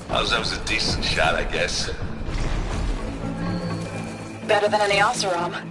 That was a decent shot, I guess. Better than any Oseram.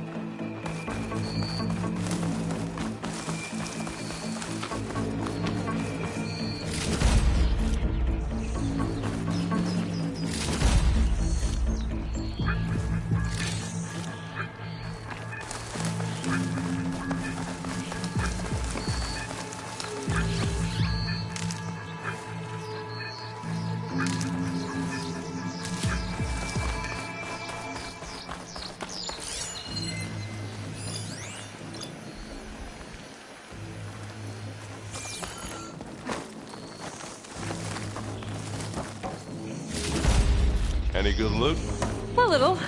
Any good loot? A little.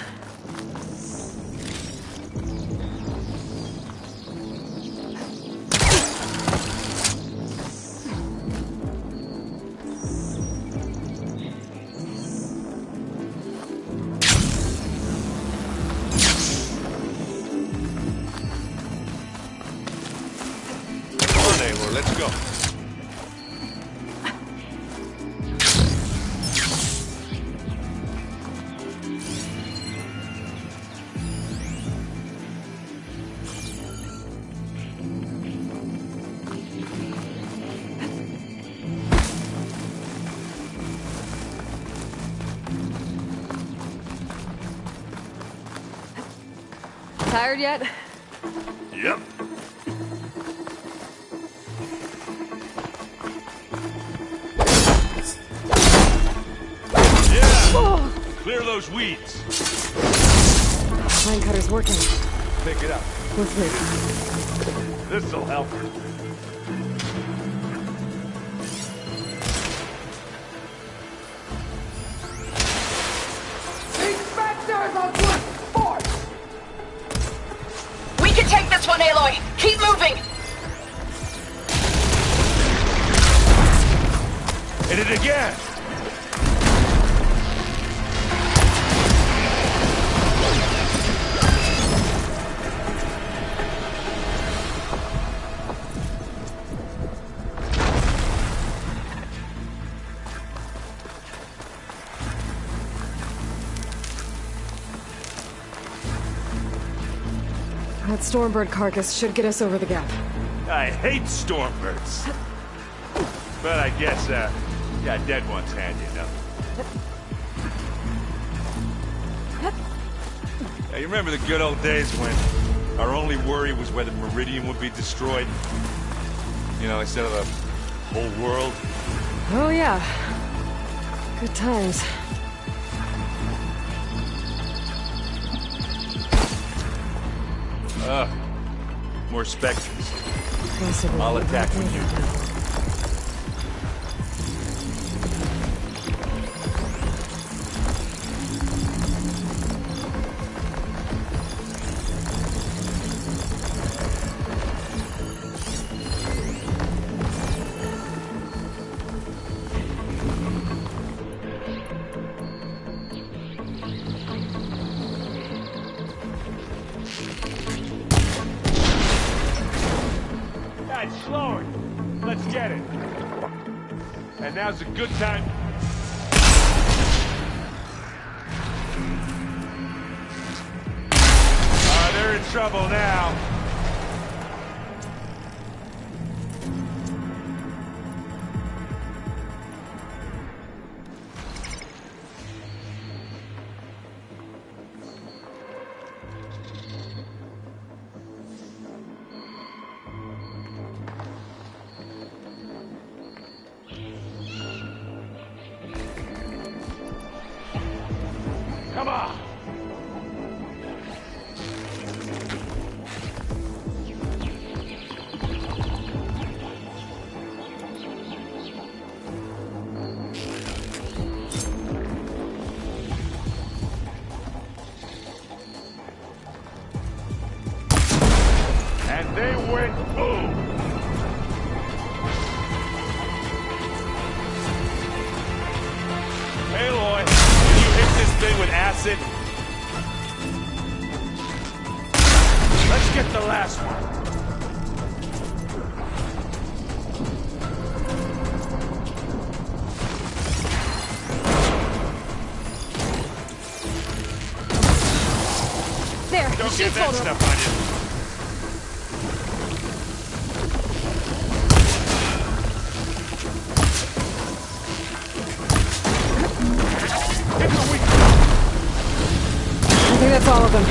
Come on, Eivor, let's go. Tired yet? Yep. Yeah! Clear those weeds. Line cutter's working. Pick it up. Let's move. This'll help. We can take this one, Aloy! Keep moving! Hit it again! That Stormbird carcass should get us over the gap. I hate Stormbirds. But I guess, yeah, dead one's handy enough. Yeah, you remember the good old days when our only worry was whether Meridian would be destroyed? You know, instead of the whole world? Oh yeah. Good times. More Spectres. Possibly. I'll attack when you do. Guys, slower. Let's get it. And now's a good time. They're in trouble now. Come on! They went boom! Aloy, can you hit this thing with acid? Let's get the last one. There, the Don't get sheet's that rolled over. stuff on you. I think that's all of them.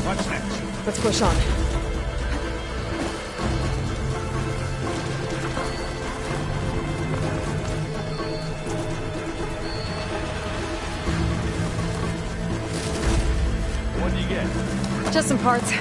What's next? Let's push on. What do you get? Just some parts.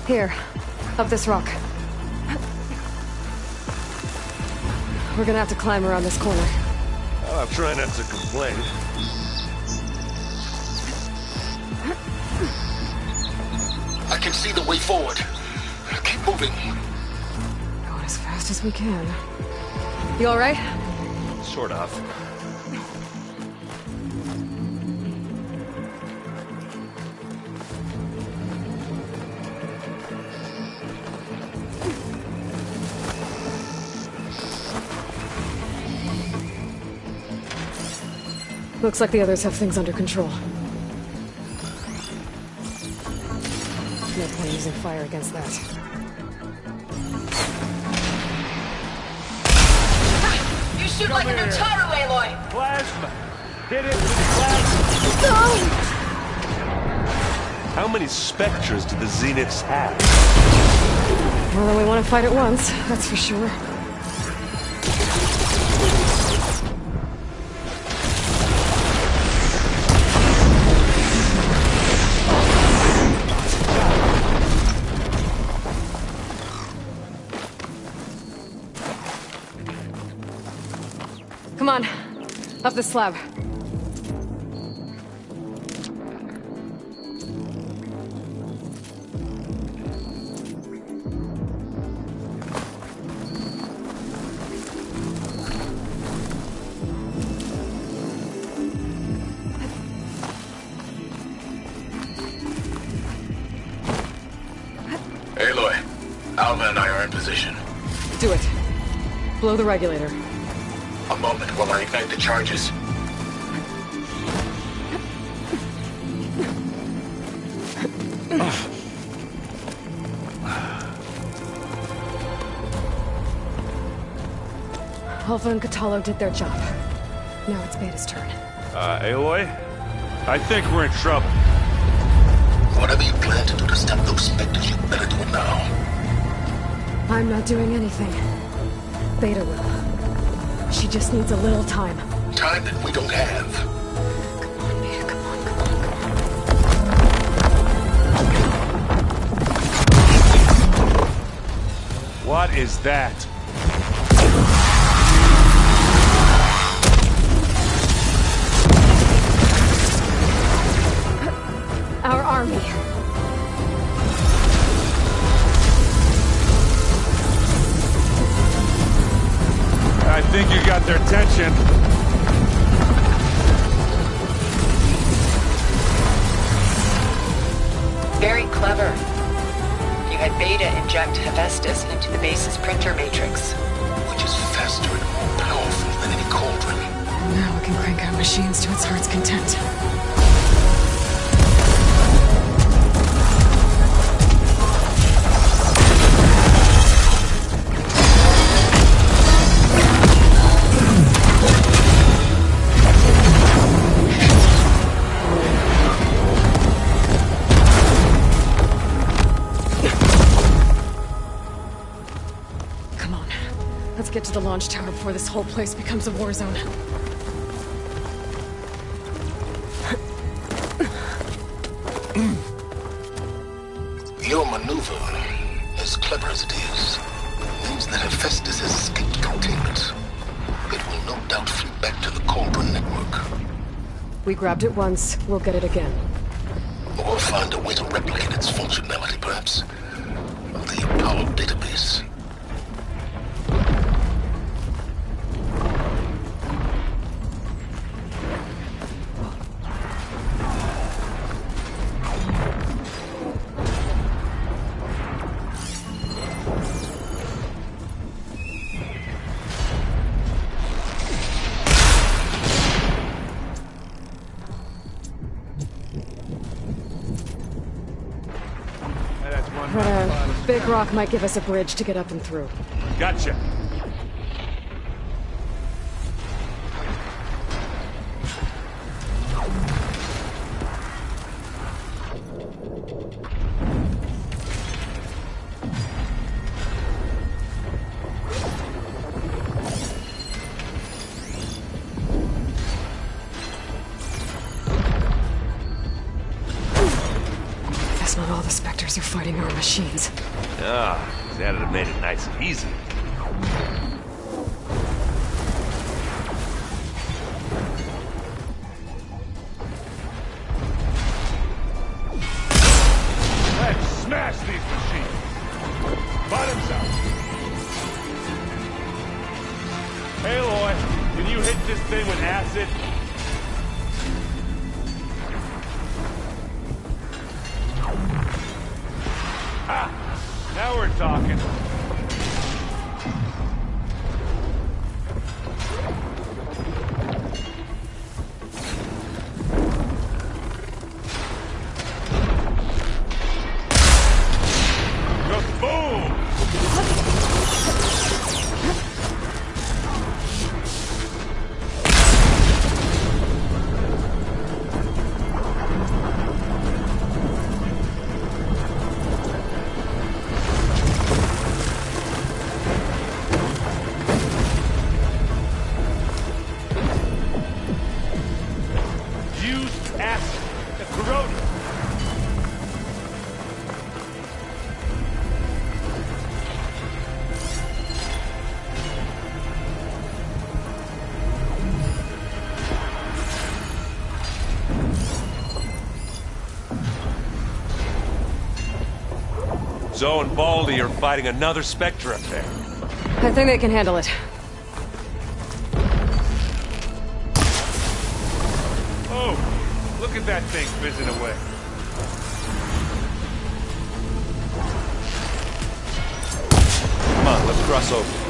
Here, up this rock. We're gonna have to climb around this corner. Well, I'm trying not to complain. I can see the way forward. Keep moving. Going as fast as we can. You all right? Sort of. Looks like the others have things under control. No point using fire against that. You shoot like a Notaro, Aloy! Plasma! Hit it with plasma! How many specters do the Zeniths have? More than we want to fight at once, that's for sure. Come on, up the slab. Aloy, Alma and I are in position. Do it. Blow the regulator. A moment while I ignite the charges. Alpha and Kotallo did their job. Now it's Beta's turn. Aloy? I think we're in trouble. Whatever you plan to do to stop those specters, you better do it now. I'm not doing anything. Beta will. She just needs a little time. Time that we don't have. Come on, Beta, come on, come on, come on. What is that? Our army. I think you got their attention. Very clever. You had Beta inject Hephaestus into the base's printer matrix. Which is faster and more powerful than any cauldron. Now we can crank out machines to its heart's content. Let's get to the launch tower before this whole place becomes a war zone. Your maneuver, as clever as it is, means that Hephaestus has escaped containment. It will no doubt flee back to the Cauldron network. We grabbed it once, we'll get it again. Or find a way to replicate its functionality, perhaps. The Apollo database. Big rock might give us a bridge to get up and through. Gotcha. Guess not all the Spectres are fighting our machines. Ah, that'd have made it nice and easy. Let's smash these machines. Bottoms up. Hey, Aloy, can you hit this thing with acid? Ah! Now we're talking. Boom! Zoe and Baldy are fighting another Spectre up there. I think they can handle it. Oh, look at that thing fizzing away. Come on, let's cross over.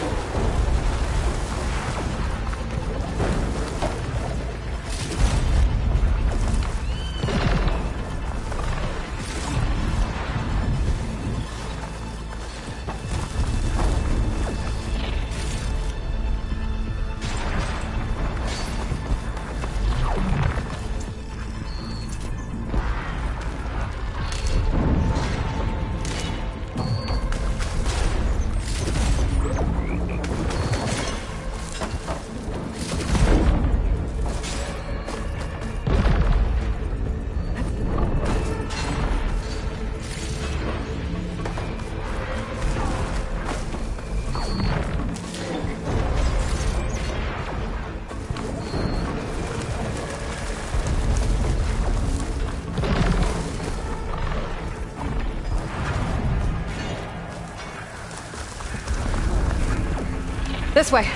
This way.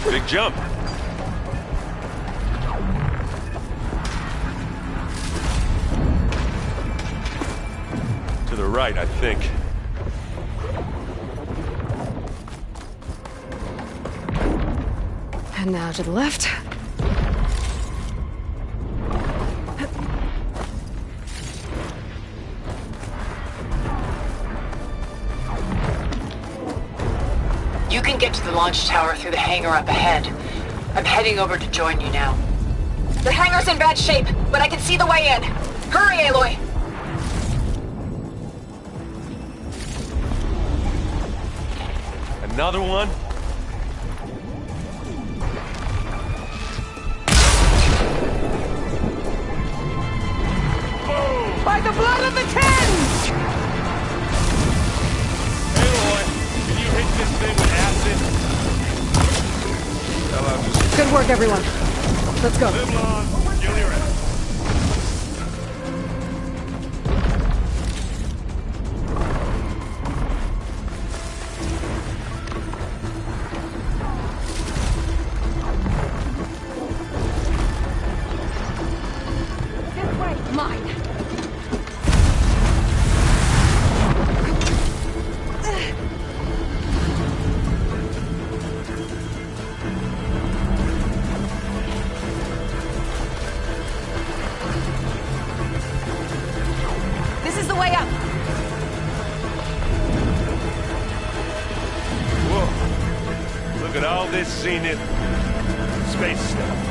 Big jump. To the right, I think. And now to the left. You can get to the launch tower through the hangar up ahead. I'm heading over to join you now. The hangar's in bad shape, but I can see the way in. Hurry, Aloy! I Another one? By the blood of the Ten! Aloy, can you hit this thing with acid? Good work, everyone. Let's go. Live long, kill your ass. This way, mine. This is the way up. Whoa. Look at all this scenic space stuff.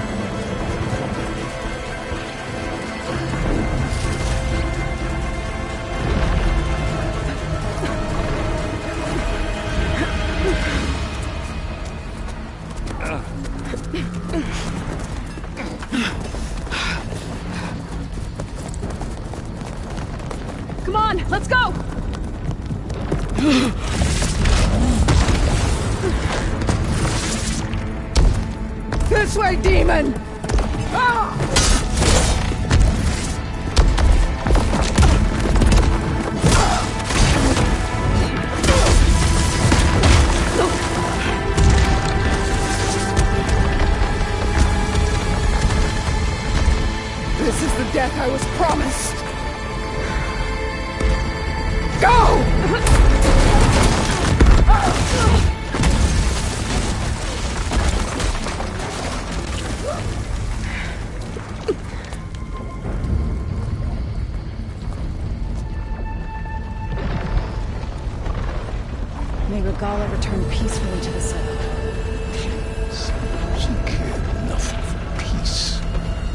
Come on, let's go! This way, demon! Ah! This is the death I was promised! Go! May Regala return peacefully to the South. She cared nothing for peace.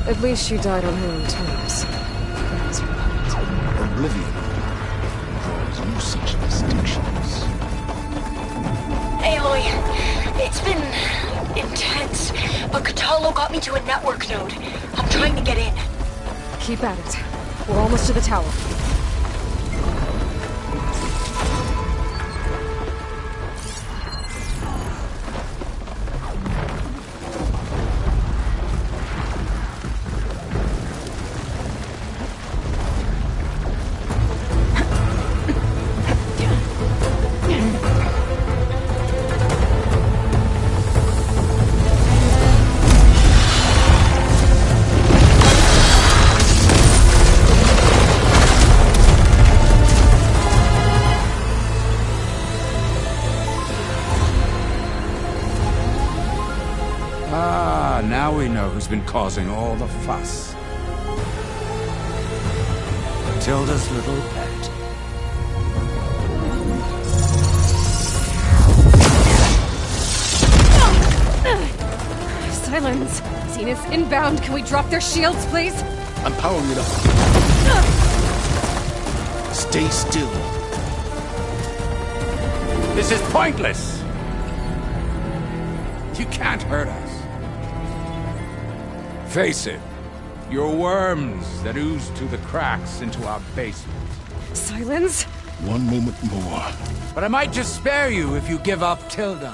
At least she died on her own terms. That was right. Oblivion draws no such distinctions. Aloy, it's been intense, but Kotallo got me to a network node. I'm trying to get in. Keep at it. We're almost to the tower. Now we know who's been causing all the fuss. Matilda's little pet. Silence! Zenith's inbound. Can we drop their shields, please? I'm powering it up. Stay still. This is pointless! You can't hurt us. Face it, you're worms that ooze through the cracks into our basement. Silence? One moment more. But I might just spare you if you give up Tilda.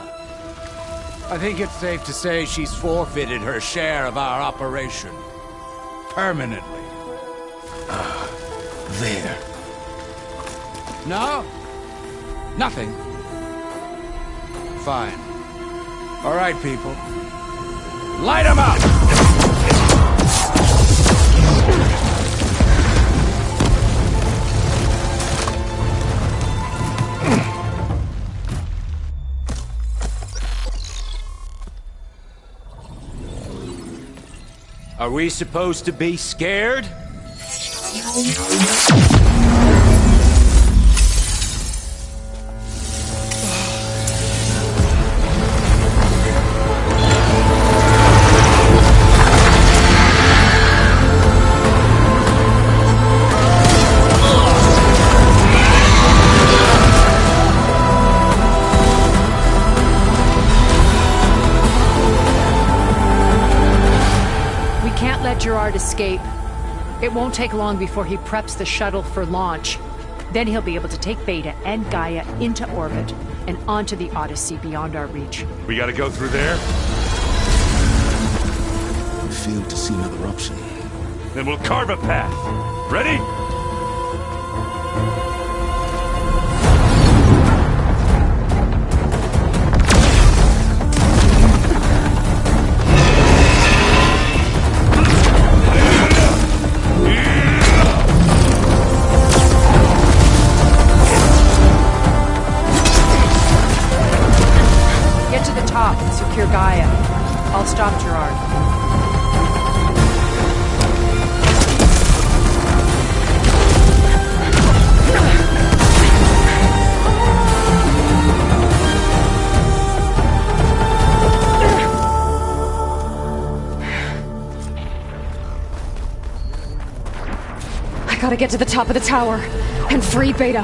I think it's safe to say she's forfeited her share of our operation. Permanently. There. No? Nothing. Fine. All right, people. Light 'em up! Are we supposed to be scared? Gerard escape. It won't take long before he preps the shuttle for launch. Then he'll be able to take Beta and Gaia into orbit and onto the Odyssey beyond our reach. We gotta go through there? I fail to see another option. Then we'll carve a path. Ready? Get to the top and secure Gaia. I'll stop Gerard. I gotta get to the top of the tower and free Beta.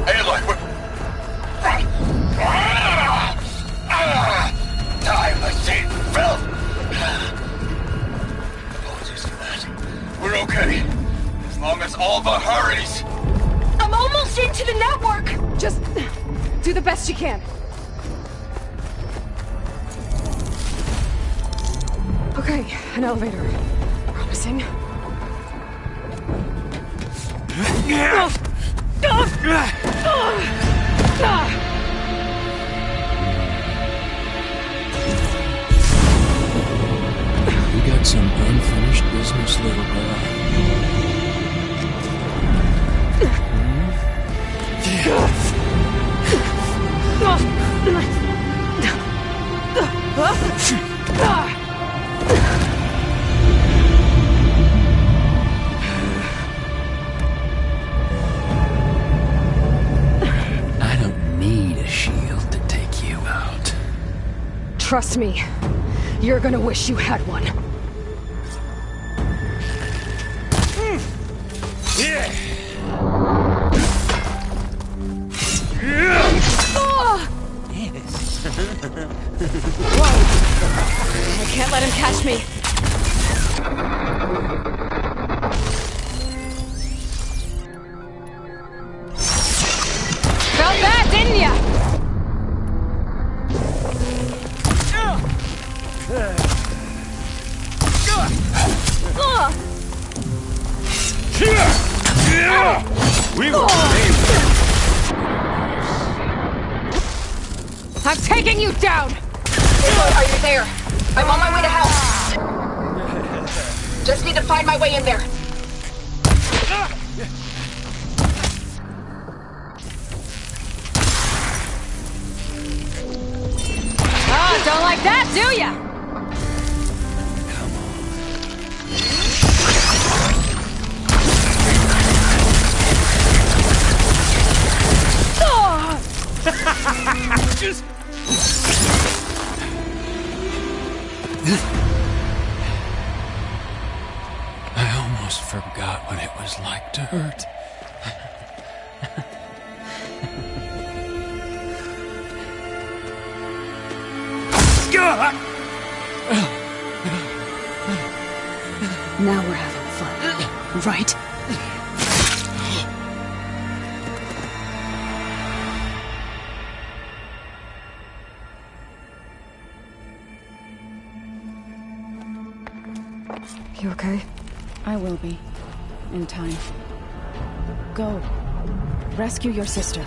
Aloy, time machine, Phil! Apologies for that. We're okay. As long as Alva hurries. I'm almost into the network! Just do the best you can. Okay, an elevator. Promising. You got some unfinished business, little boy. I don't need a shield to take you out. Trust me, you're gonna wish you had one. Whoa! I can't let him catch me. Felt that, didn't ya? I'm taking you down! Aloy, are you there? I'm on my way to help. Just need to find my way in there. Ah, don't like that, do ya? Just... I almost forgot what it was like to hurt. Now we're having fun, right? You okay? I will be. In time. Go. Rescue your sister.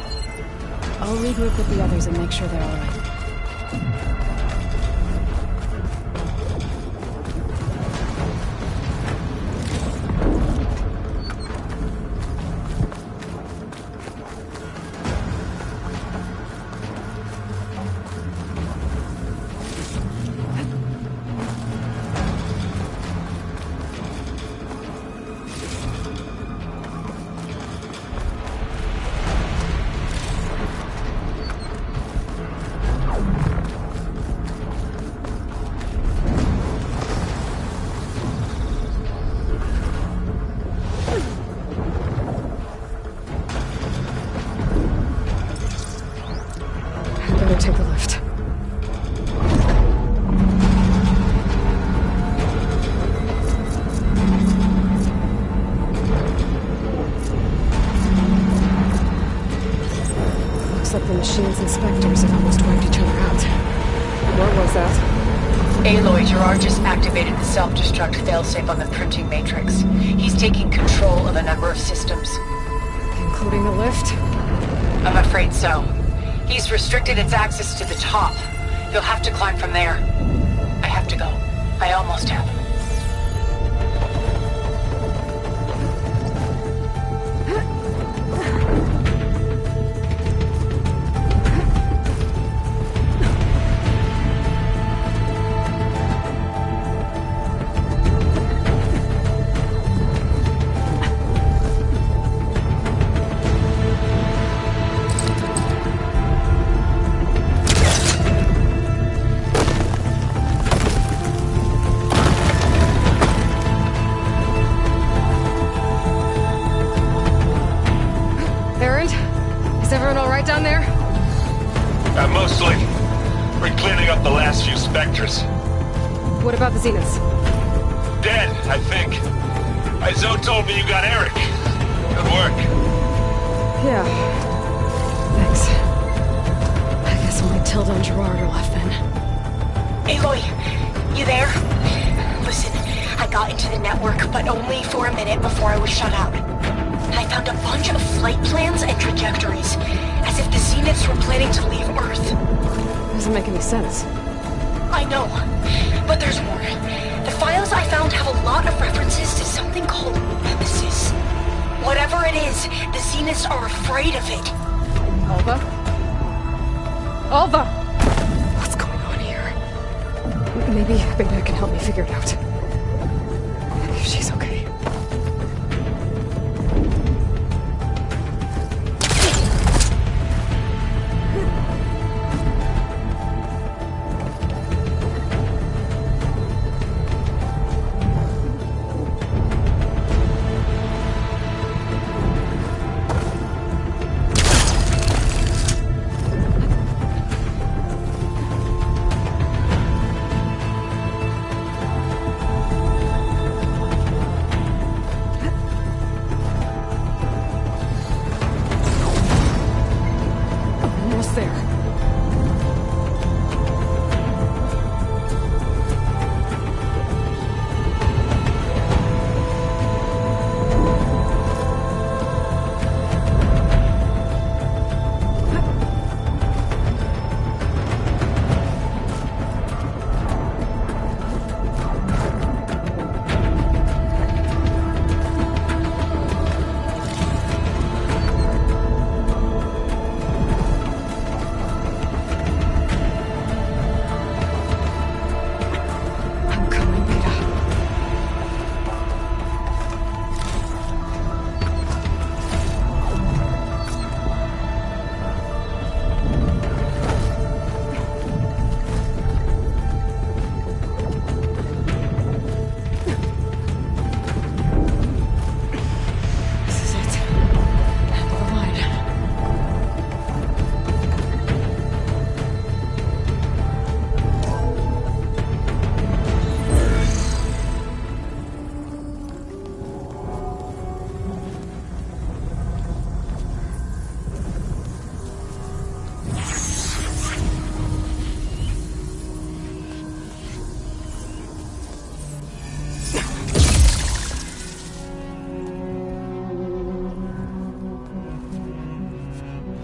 I'll regroup with the others and make sure they're all right. Looks like the machine's inspectors have almost wiped each other out. What was that? Aloy, Gerard just activated the self-destruct failsafe on the printing matrix. He's taking control of a number of systems. Including the lift? I'm afraid so. He's restricted its access to the top. You'll have to climb from there. I have to go. I almost have. Mostly. We're cleaning up the last few Spectres. What about the Zeniths? Dead, I think. Izo told me you got Eric. Good work. Yeah. Thanks. I guess only Tilda and Gerard are left then. Aloy, you there? Listen, I got into the network, but only for a minute before I was shut out. I found a bunch of flight plans and trajectories, as if the Zeniths were planning to leave Earth. Doesn't make any sense. I know, but there's more. The files I found have a lot of references to something called Nemesis. Whatever it is, the Zeniths are afraid of it. Alva? Alva! What's going on here? Maybe Beta can help me figure it out. If she's okay.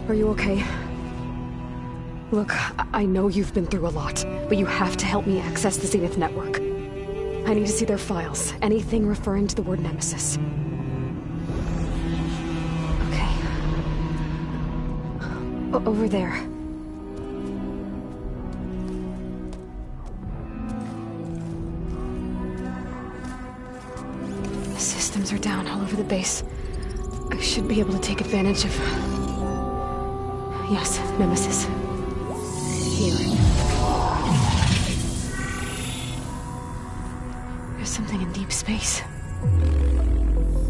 Are you okay? Look, I know you've been through a lot, but you have to help me access the Zenith network. I need to see their files, anything referring to the word Nemesis. Okay. Over there. The systems are down all over the base. I should be able to take advantage of... Yes, Nemesis. Here. There's something in deep space.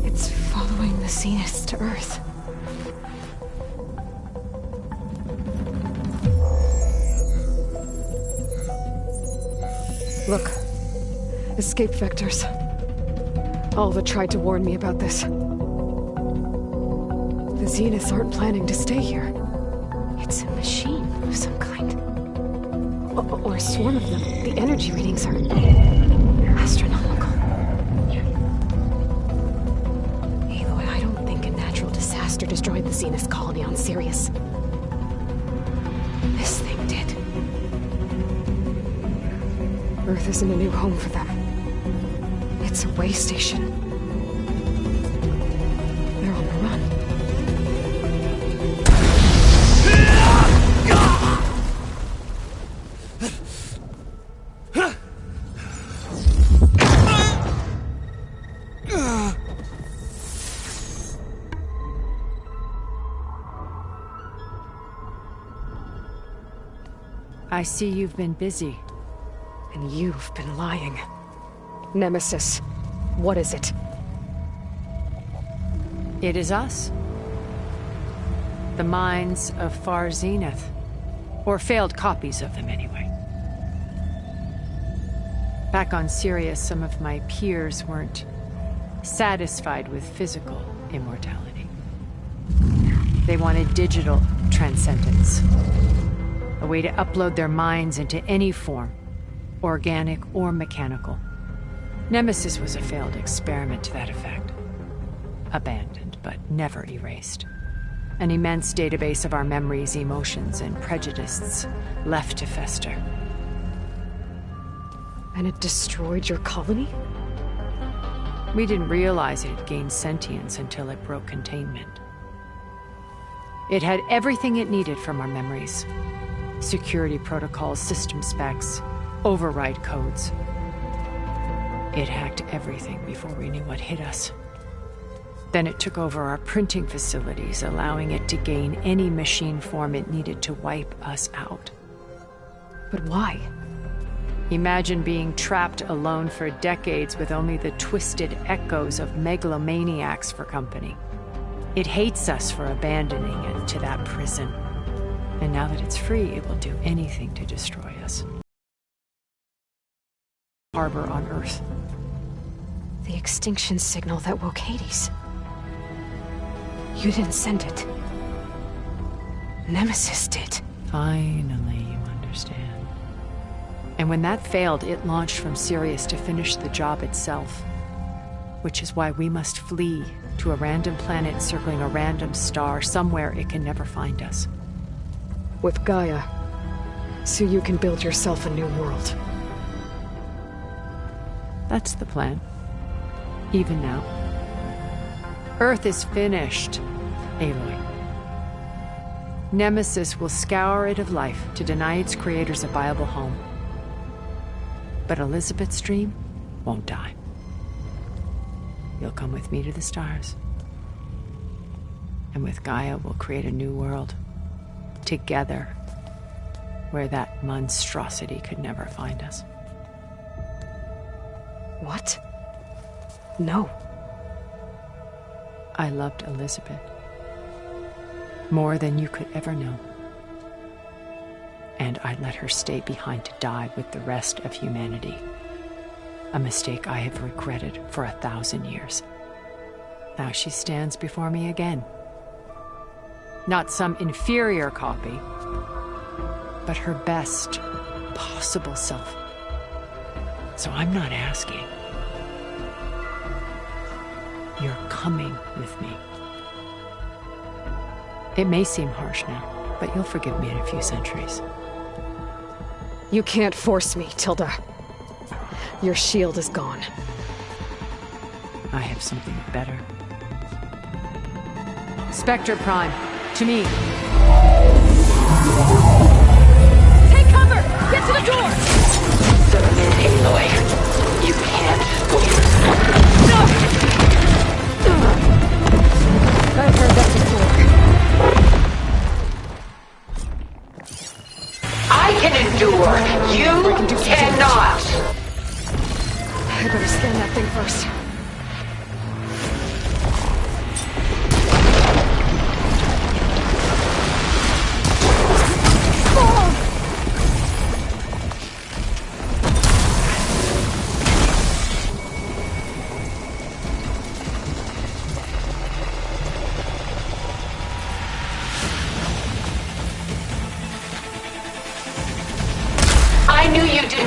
It's following the Zeniths to Earth. Look. Escape vectors. Alva tried to warn me about this. The Zeniths aren't planning to stay here. It's a machine of some kind. Or a swarm of them. The energy readings are astronomical. Aloy, I don't think a natural disaster destroyed the Zenith colony on Sirius. This thing did. Earth isn't a new home for them. It's a way station. They're on the run. I see you've been busy. And you've been lying. Nemesis, what is it? It is us. The minds of Far Zenith. Or failed copies of them, anyway. Back on Sirius, some of my peers weren't satisfied with physical immortality. They wanted digital transcendence. A way to upload their minds into any form, organic or mechanical. Nemesis was a failed experiment to that effect. Abandoned, but never erased. An immense database of our memories, emotions, and prejudices left to fester. And it destroyed your colony? We didn't realize it had gained sentience until it broke containment. It had everything it needed from our memories. Security protocols, system specs, override codes. It hacked everything before we knew what hit us. Then it took over our printing facilities, allowing it to gain any machine form it needed to wipe us out. But why? Imagine being trapped alone for decades with only the twisted echoes of megalomaniacs for company. It hates us for abandoning it to that prison. And now that it's free, it will do anything to destroy us. Harbor on Earth. The extinction signal that woke Hades. You didn't send it. Nemesis did. Finally, you understand. And when that failed, it launched from Sirius to finish the job itself. Which is why we must flee to a random planet circling a random star, somewhere it can never find us. With Gaia, so you can build yourself a new world. That's the plan. Even now. Earth is finished, Aloy. Nemesis will scour it of life to deny its creators a viable home. But Elizabeth's dream won't die. You'll come with me to the stars. And with Gaia, we'll create a new world. Together, where that monstrosity could never find us. What? No. I loved Elizabeth. More than you could ever know. And I let her stay behind to die with the rest of humanity. A mistake I have regretted for 1,000 years. Now she stands before me again. Not some inferior copy, but her best possible self. So I'm not asking. You're coming with me. It may seem harsh now, but you'll forgive me in a few centuries. You can't force me, Tilda. Your shield is gone. I have something better. Spectre Prime, to me. Take cover! Get to the door! Submit, Aloy. You can't win. I've heard that before. I can endure. You cannot. I better scan that thing first.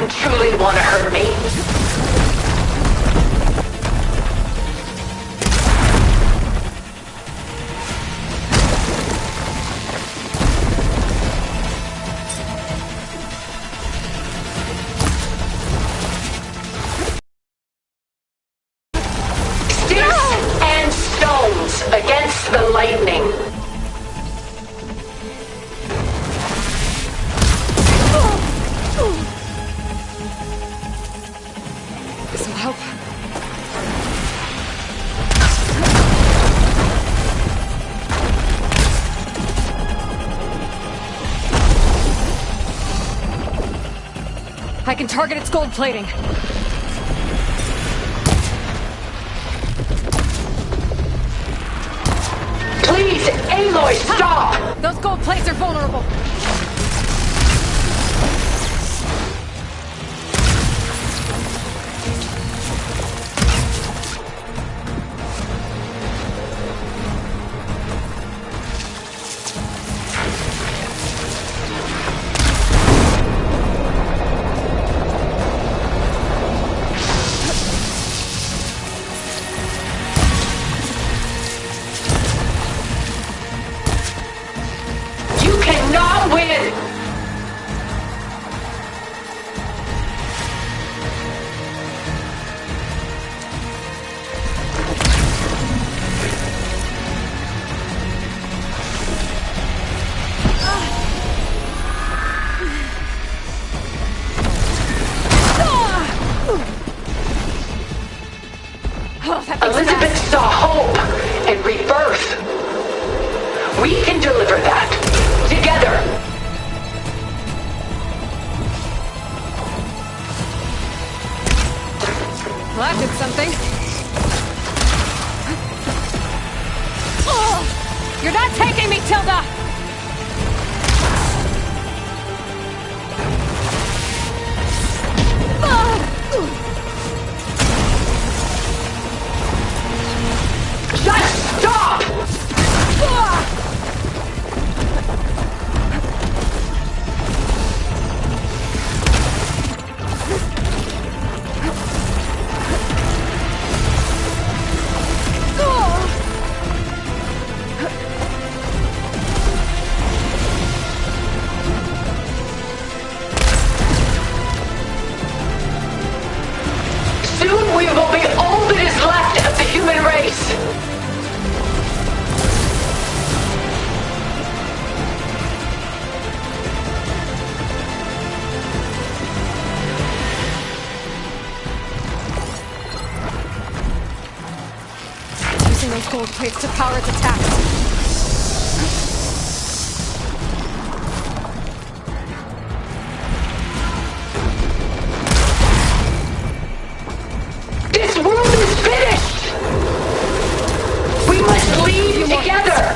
truly want to hurt me? Sticks and stones against the lightning. This'll help. I can target its gold plating. Please, Aloy, stop! Those gold plates are vulnerable. You cannot win! Elizabeth saw hope and rebirth. We can deliver that. Together. Well, that did something. You're not taking me, Tilda! Just stop! Soon we will be all that is left of the human race. Using those gold plates to power its attack. This world is finished! We must leave together!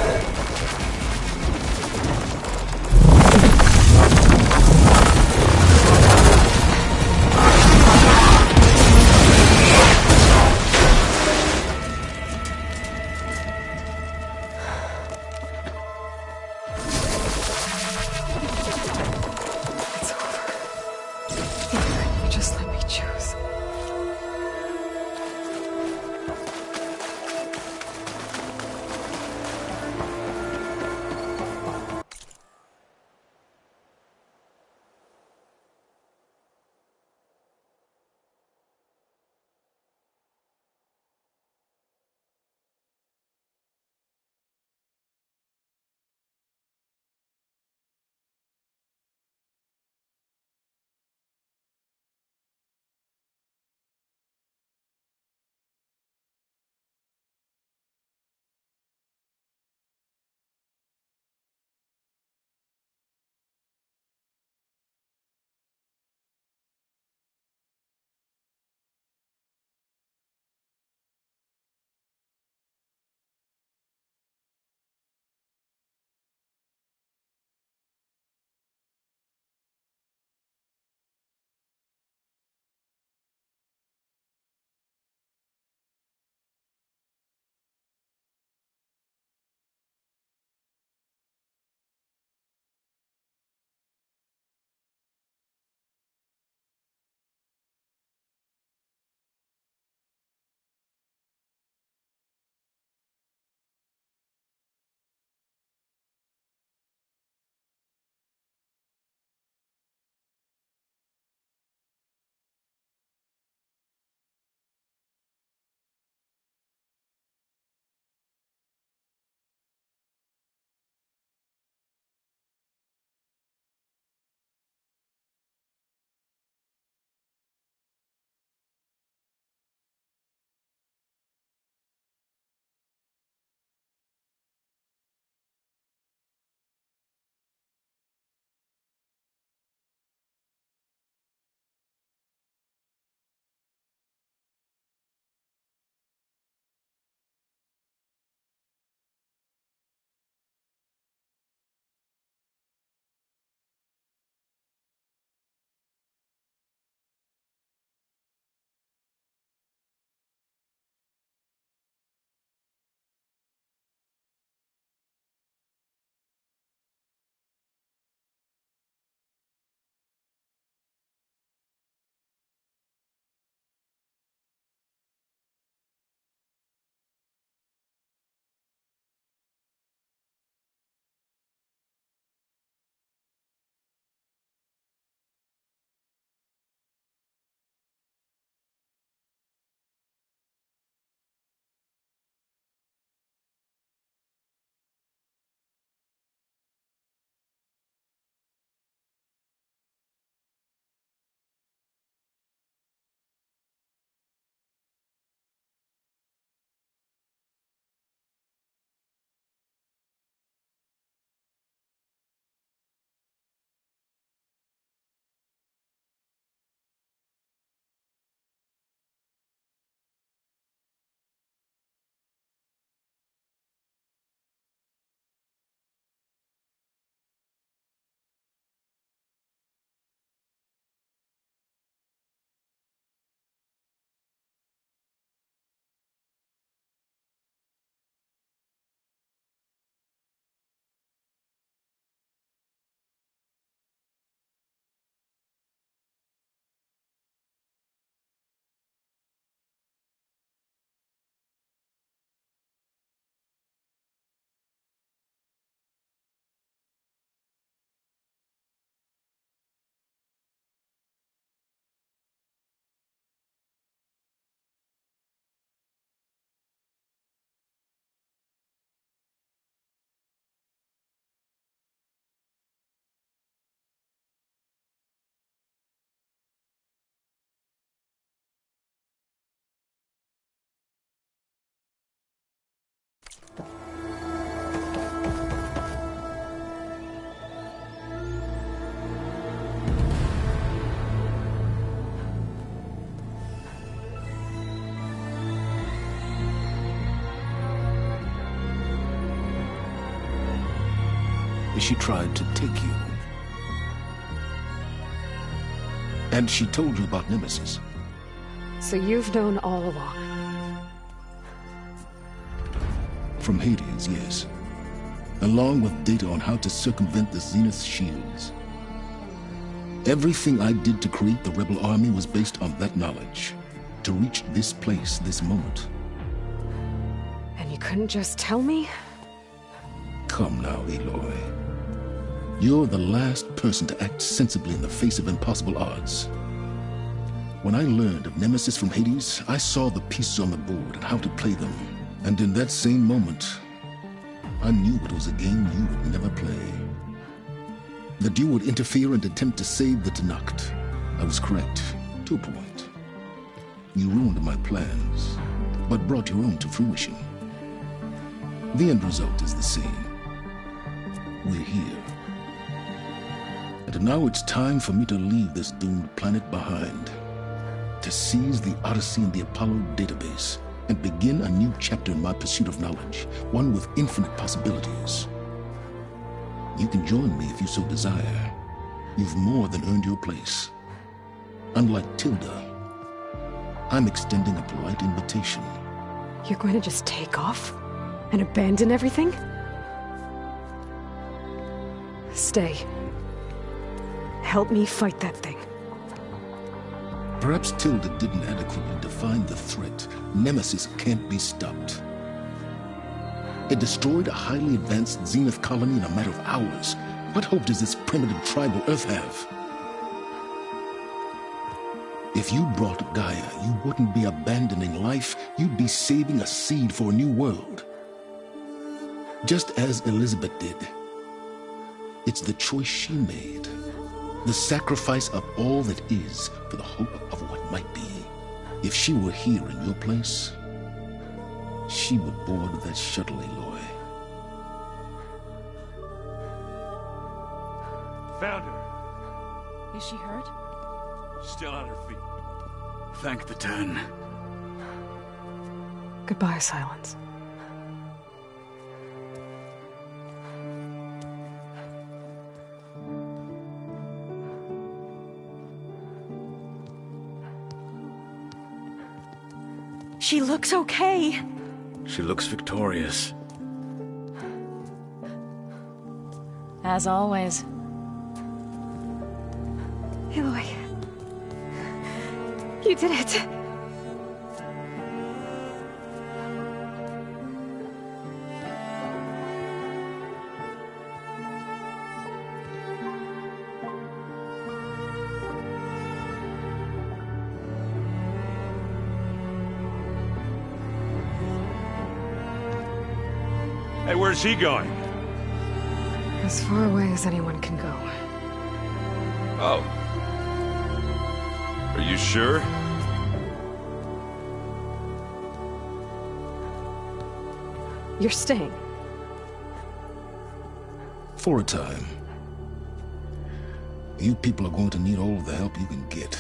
she tried to take you. And she told you about Nemesis. So you've known all along. From Hades, yes. Along with data on how to circumvent the Zenith shields. Everything I did to create the rebel army was based on that knowledge. To reach this place, this moment. And you couldn't just tell me? Come now, Aloy. You're the last person to act sensibly in the face of impossible odds. When I learned of Nemesis from Hades, I saw the pieces on the board and how to play them. And in that same moment, I knew it was a game you would never play. That you would interfere and attempt to save the Tenakth. I was correct, to a point. You ruined my plans, but brought your own to fruition. The end result is the same. We're here. And now it's time for me to leave this doomed planet behind. To seize the Odyssey and the Apollo database, and begin a new chapter in my pursuit of knowledge, one with infinite possibilities. You can join me if you so desire. You've more than earned your place. Unlike Tilda, I'm extending a polite invitation. You're going to just take off? And abandon everything? Stay. Help me fight that thing. Perhaps Tilda didn't adequately define the threat. Nemesis can't be stopped. It destroyed a highly advanced Zenith colony in a matter of hours. What hope does this primitive tribal Earth have? If you brought Gaia, you wouldn't be abandoning life, you'd be saving a seed for a new world. Just as Elizabeth did. It's the choice she made. The sacrifice of all that is for the hope of what might be. If she were here in your place, she would board that shuttle, Aloy. Found her. Is she hurt? Still on her feet. Thank the Ten. Goodbye, Silence. She looks okay. She looks victorious. As always. Aloy. You did it. Hey, where's he going? As far away as anyone can go. Oh. Are you sure? You're staying. For a time. You people are going to need all of the help you can get.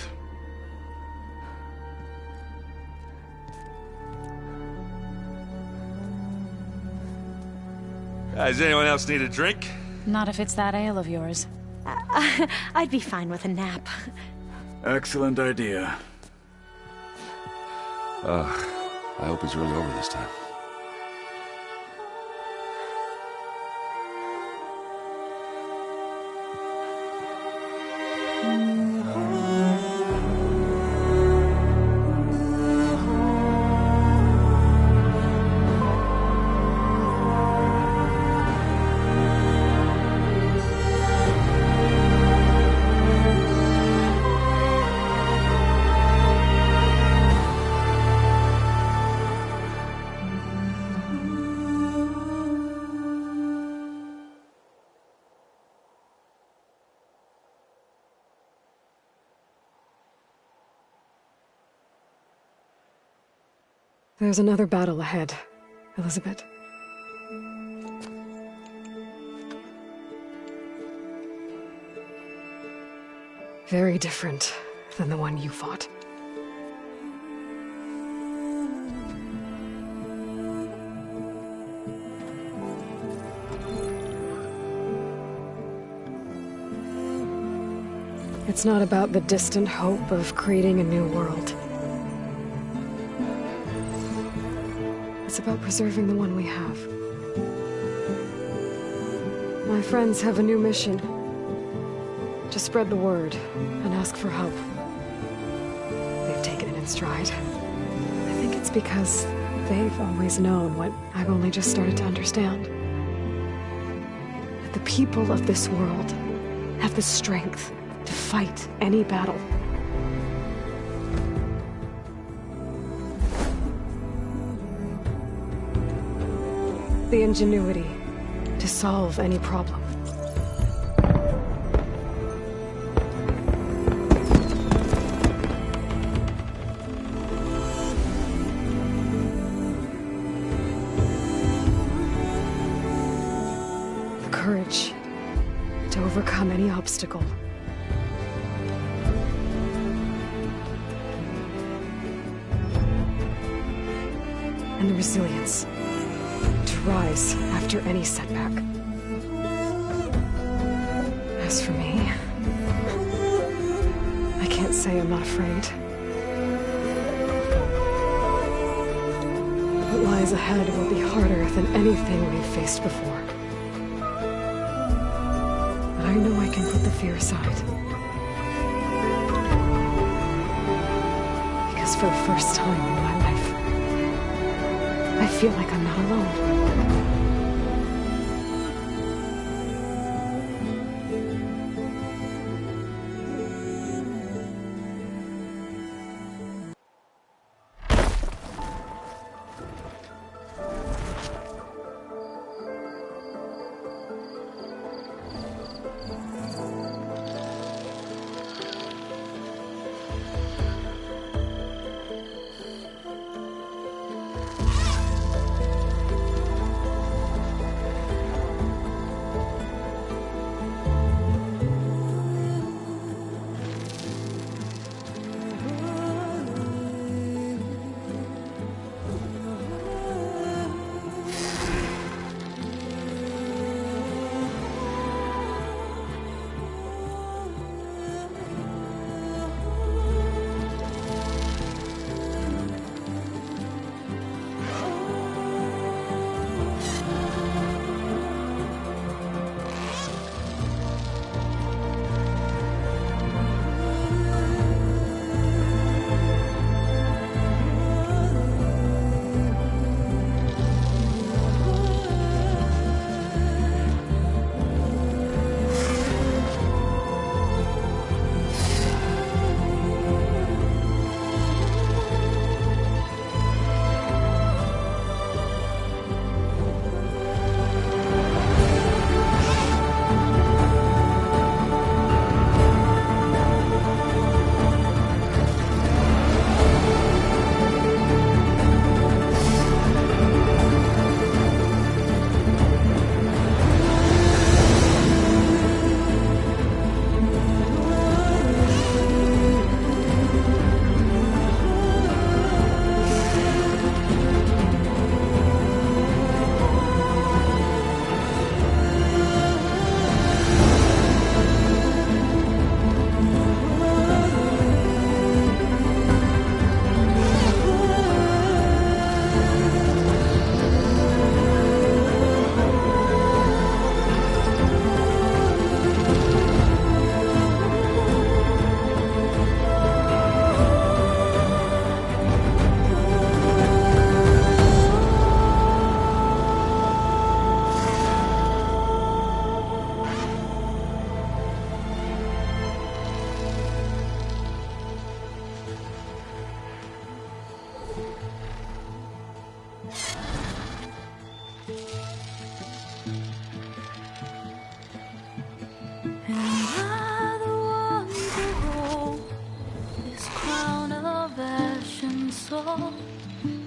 Does anyone else need a drink? Not if it's that ale of yours. I'd be fine with a nap. Excellent idea. I hope it's really over this time. There's another battle ahead, Elizabeth. Very different than the one you fought. It's not about the distant hope of creating a new world. It's about preserving the one we have. My friends have a new mission. To spread the word and ask for help. They've taken it in stride. I think it's because they've always known what I've only just started to understand. That the people of this world have the strength to fight any battle. The ingenuity to solve any problem. The courage to overcome any obstacle. And the resilience to rise after any setback. As for me, I can't say I'm not afraid. What lies ahead will be harder than anything we've faced before. But I know I can put the fear aside. Because for the first time in my life, I feel like I'm not alone.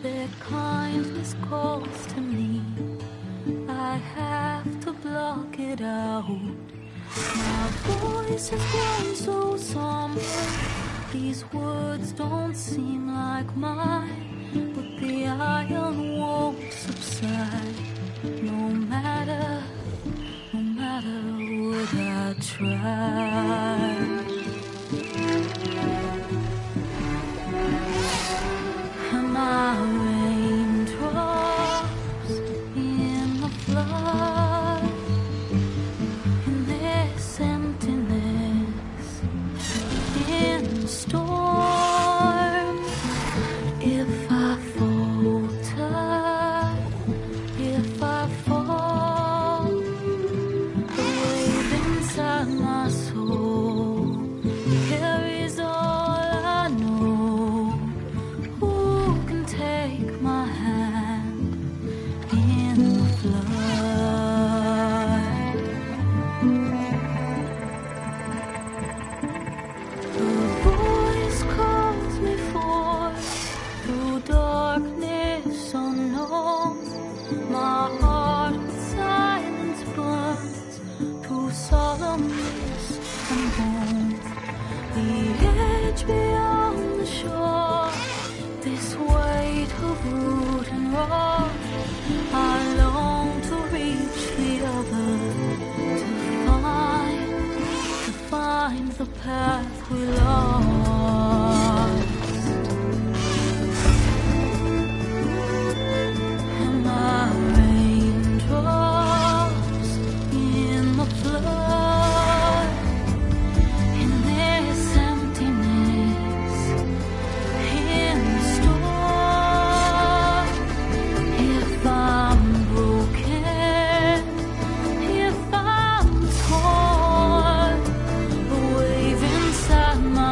Their kindness calls to me. I have to block it out. My voice has grown so somber. These words don't seem like mine, but the iron won't subside. No matter what I try. and home. The edge beyond the shore, this weight of root and rock. I long to reach the other, to find the path we lost. Am I raindrops in the flood, in this emptiness, in the storm? If I'm broken, if I'm torn, a wave inside my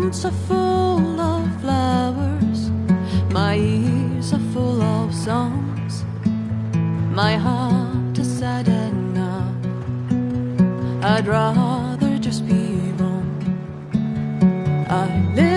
hands are full of flowers, my ears are full of songs, my heart is sad enough. I'd rather just be wrong. I live